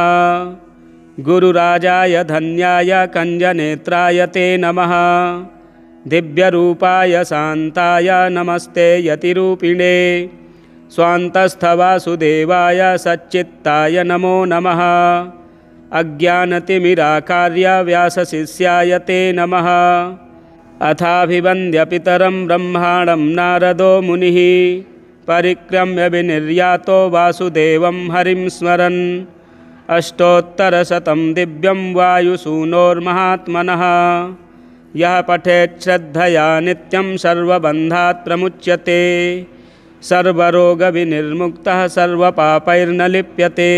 गुरुराजाय धन्याय कञ्जनेत्राय ते नमः दिव्यरूपाय शान्ताय नमस्ते यतिरूपिणे स्वान्तस्थवासुदेवाय सच्चित्ताय नमो नमः अज्ञानतिमिराकार्य व्यासशिष्याय ते नमः अथाभिवन्द्य पितरं ब्रह्माणं नारदो मुनिः परिक्रम्य विनिर्यातो वासुदेवं हरिं स्मरन् अष्टोत्तरशतं दिव्यं वायुसूनोर्महात्मनः यः पठेत् श्रद्धया नित्यं सर्वबन्धात् प्रमुच्यते सर्वरोगविनिर्मुक्तः सर्वपापैर्न लिप्यते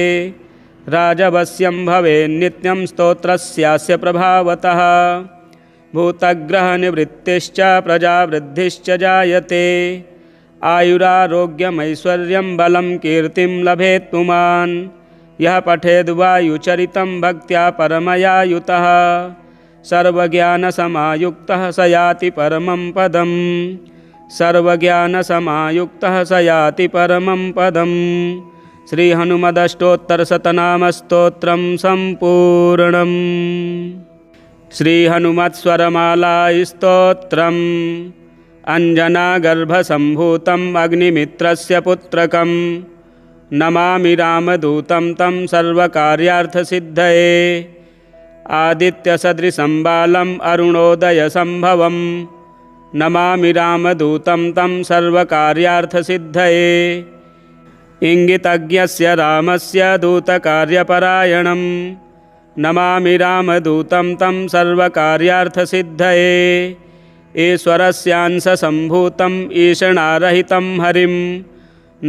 राजवश्यं भवेन्नित्यं स्तोत्रस्यास्य प्रभावतः भूतग्रहनिवृत्तिश्च प्रजावृद्धिश्च जायते आयुरारोग्यमैश्वर्यं बलं कीर्तिं लभेत् पुमान् यः पठेद्वायुचरितं भक्त्या परमया युतः सर्वज्ञानसमायुक्तः स याति परमं पदम् सर्वज्ञानसमायुक्तः स याति परमं पदम् श्रीहनुमदष्टोत्तरशतनामस्तोत्रं सम्पूर्णम्। श्रीहनुमत्स्वरमालास्तोत्रम् अञ्जनागर्भसम्भूतम् अग्निमित्रस्य पुत्रकं नमामि रामदूतं तं सर्वकार्यार्थसिद्धये आदित्यसदृशं बालम् अरुणोदयसम्भवम् नमामि रामदूतं तं सर्वकार्यार्थसिद्धये इंगितज्ञस्य रामस्य दूतकार्यपरायणं नमामि रामदूतं तं सर्वकार्यार्थसिद्धये ईश्वरस्यांशसम्भूतम् ईषणारहितं हरिं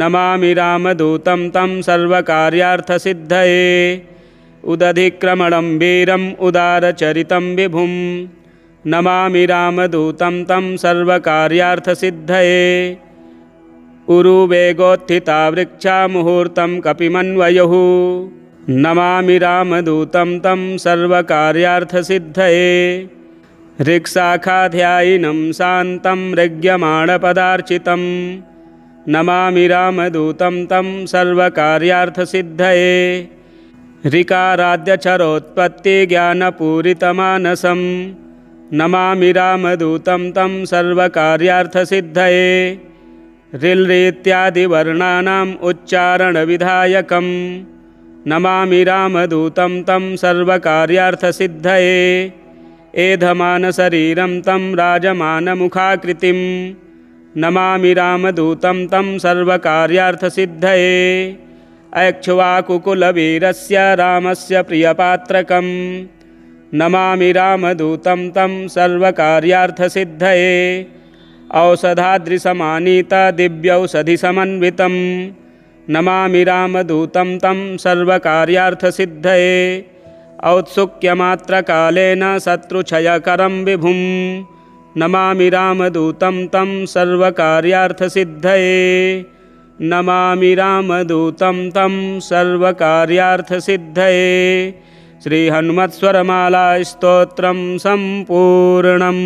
नमामि रामदूतं तं सर्वकार्यार्थसिद्धये उदधिक्रमणं वीरम् उदारचरितं विभुं नमामि रामदूतं तं सर्वकार्यार्थसिद्धये उरुवेगोत्थिता वृक्षा मुहूर्तं कपिमन्वयुः नमामि रामदूतं तं सर्वकार्यार्थसिद्धये ऋक्शाखाध्यायिनं शान्तं ऋग्यमाणपदार्चितं नमामि रामदूतं तं सर्वकार्यार्थसिद्धये ऋकाराद्यक्षरोत्पत्तिज्ञानपूरितमानसं नमामि रामदूतं तं सर्वकार्यार्थसिद्धये ऋल्-इत्यादिवर्णानाम् उच्चारणविधायकं नमामि रामदूतं तं सर्वकार्यार्थसिद्धये एधमानशरीरं तं राजमानमुखाकृतिं नमामि रामदूतं तं सर्वकार्यार्थसिद्धये ऐक्ष्वाकुकुलवीरस्य रामस्य प्रियपात्रकं नमामि रामदूतं तं सर्वकार्यार्थसिद्धये औषधाद्रिसमानीतदिव्यौषधिसमन्वितं नमामि रामदूतं तं सर्वकार्यार्थसिद्धये औत्सुक्यमात्रकालेन शत्रुक्षयकरं विभुं नमामि रामदूतं तं सर्वकार्यार्थसिद्धये नमामि रामदूतं तं सर्वकार्यार्थसिद्धये श्रीहनुमत्स्वरमालास्तोत्रं सम्पूर्णम्।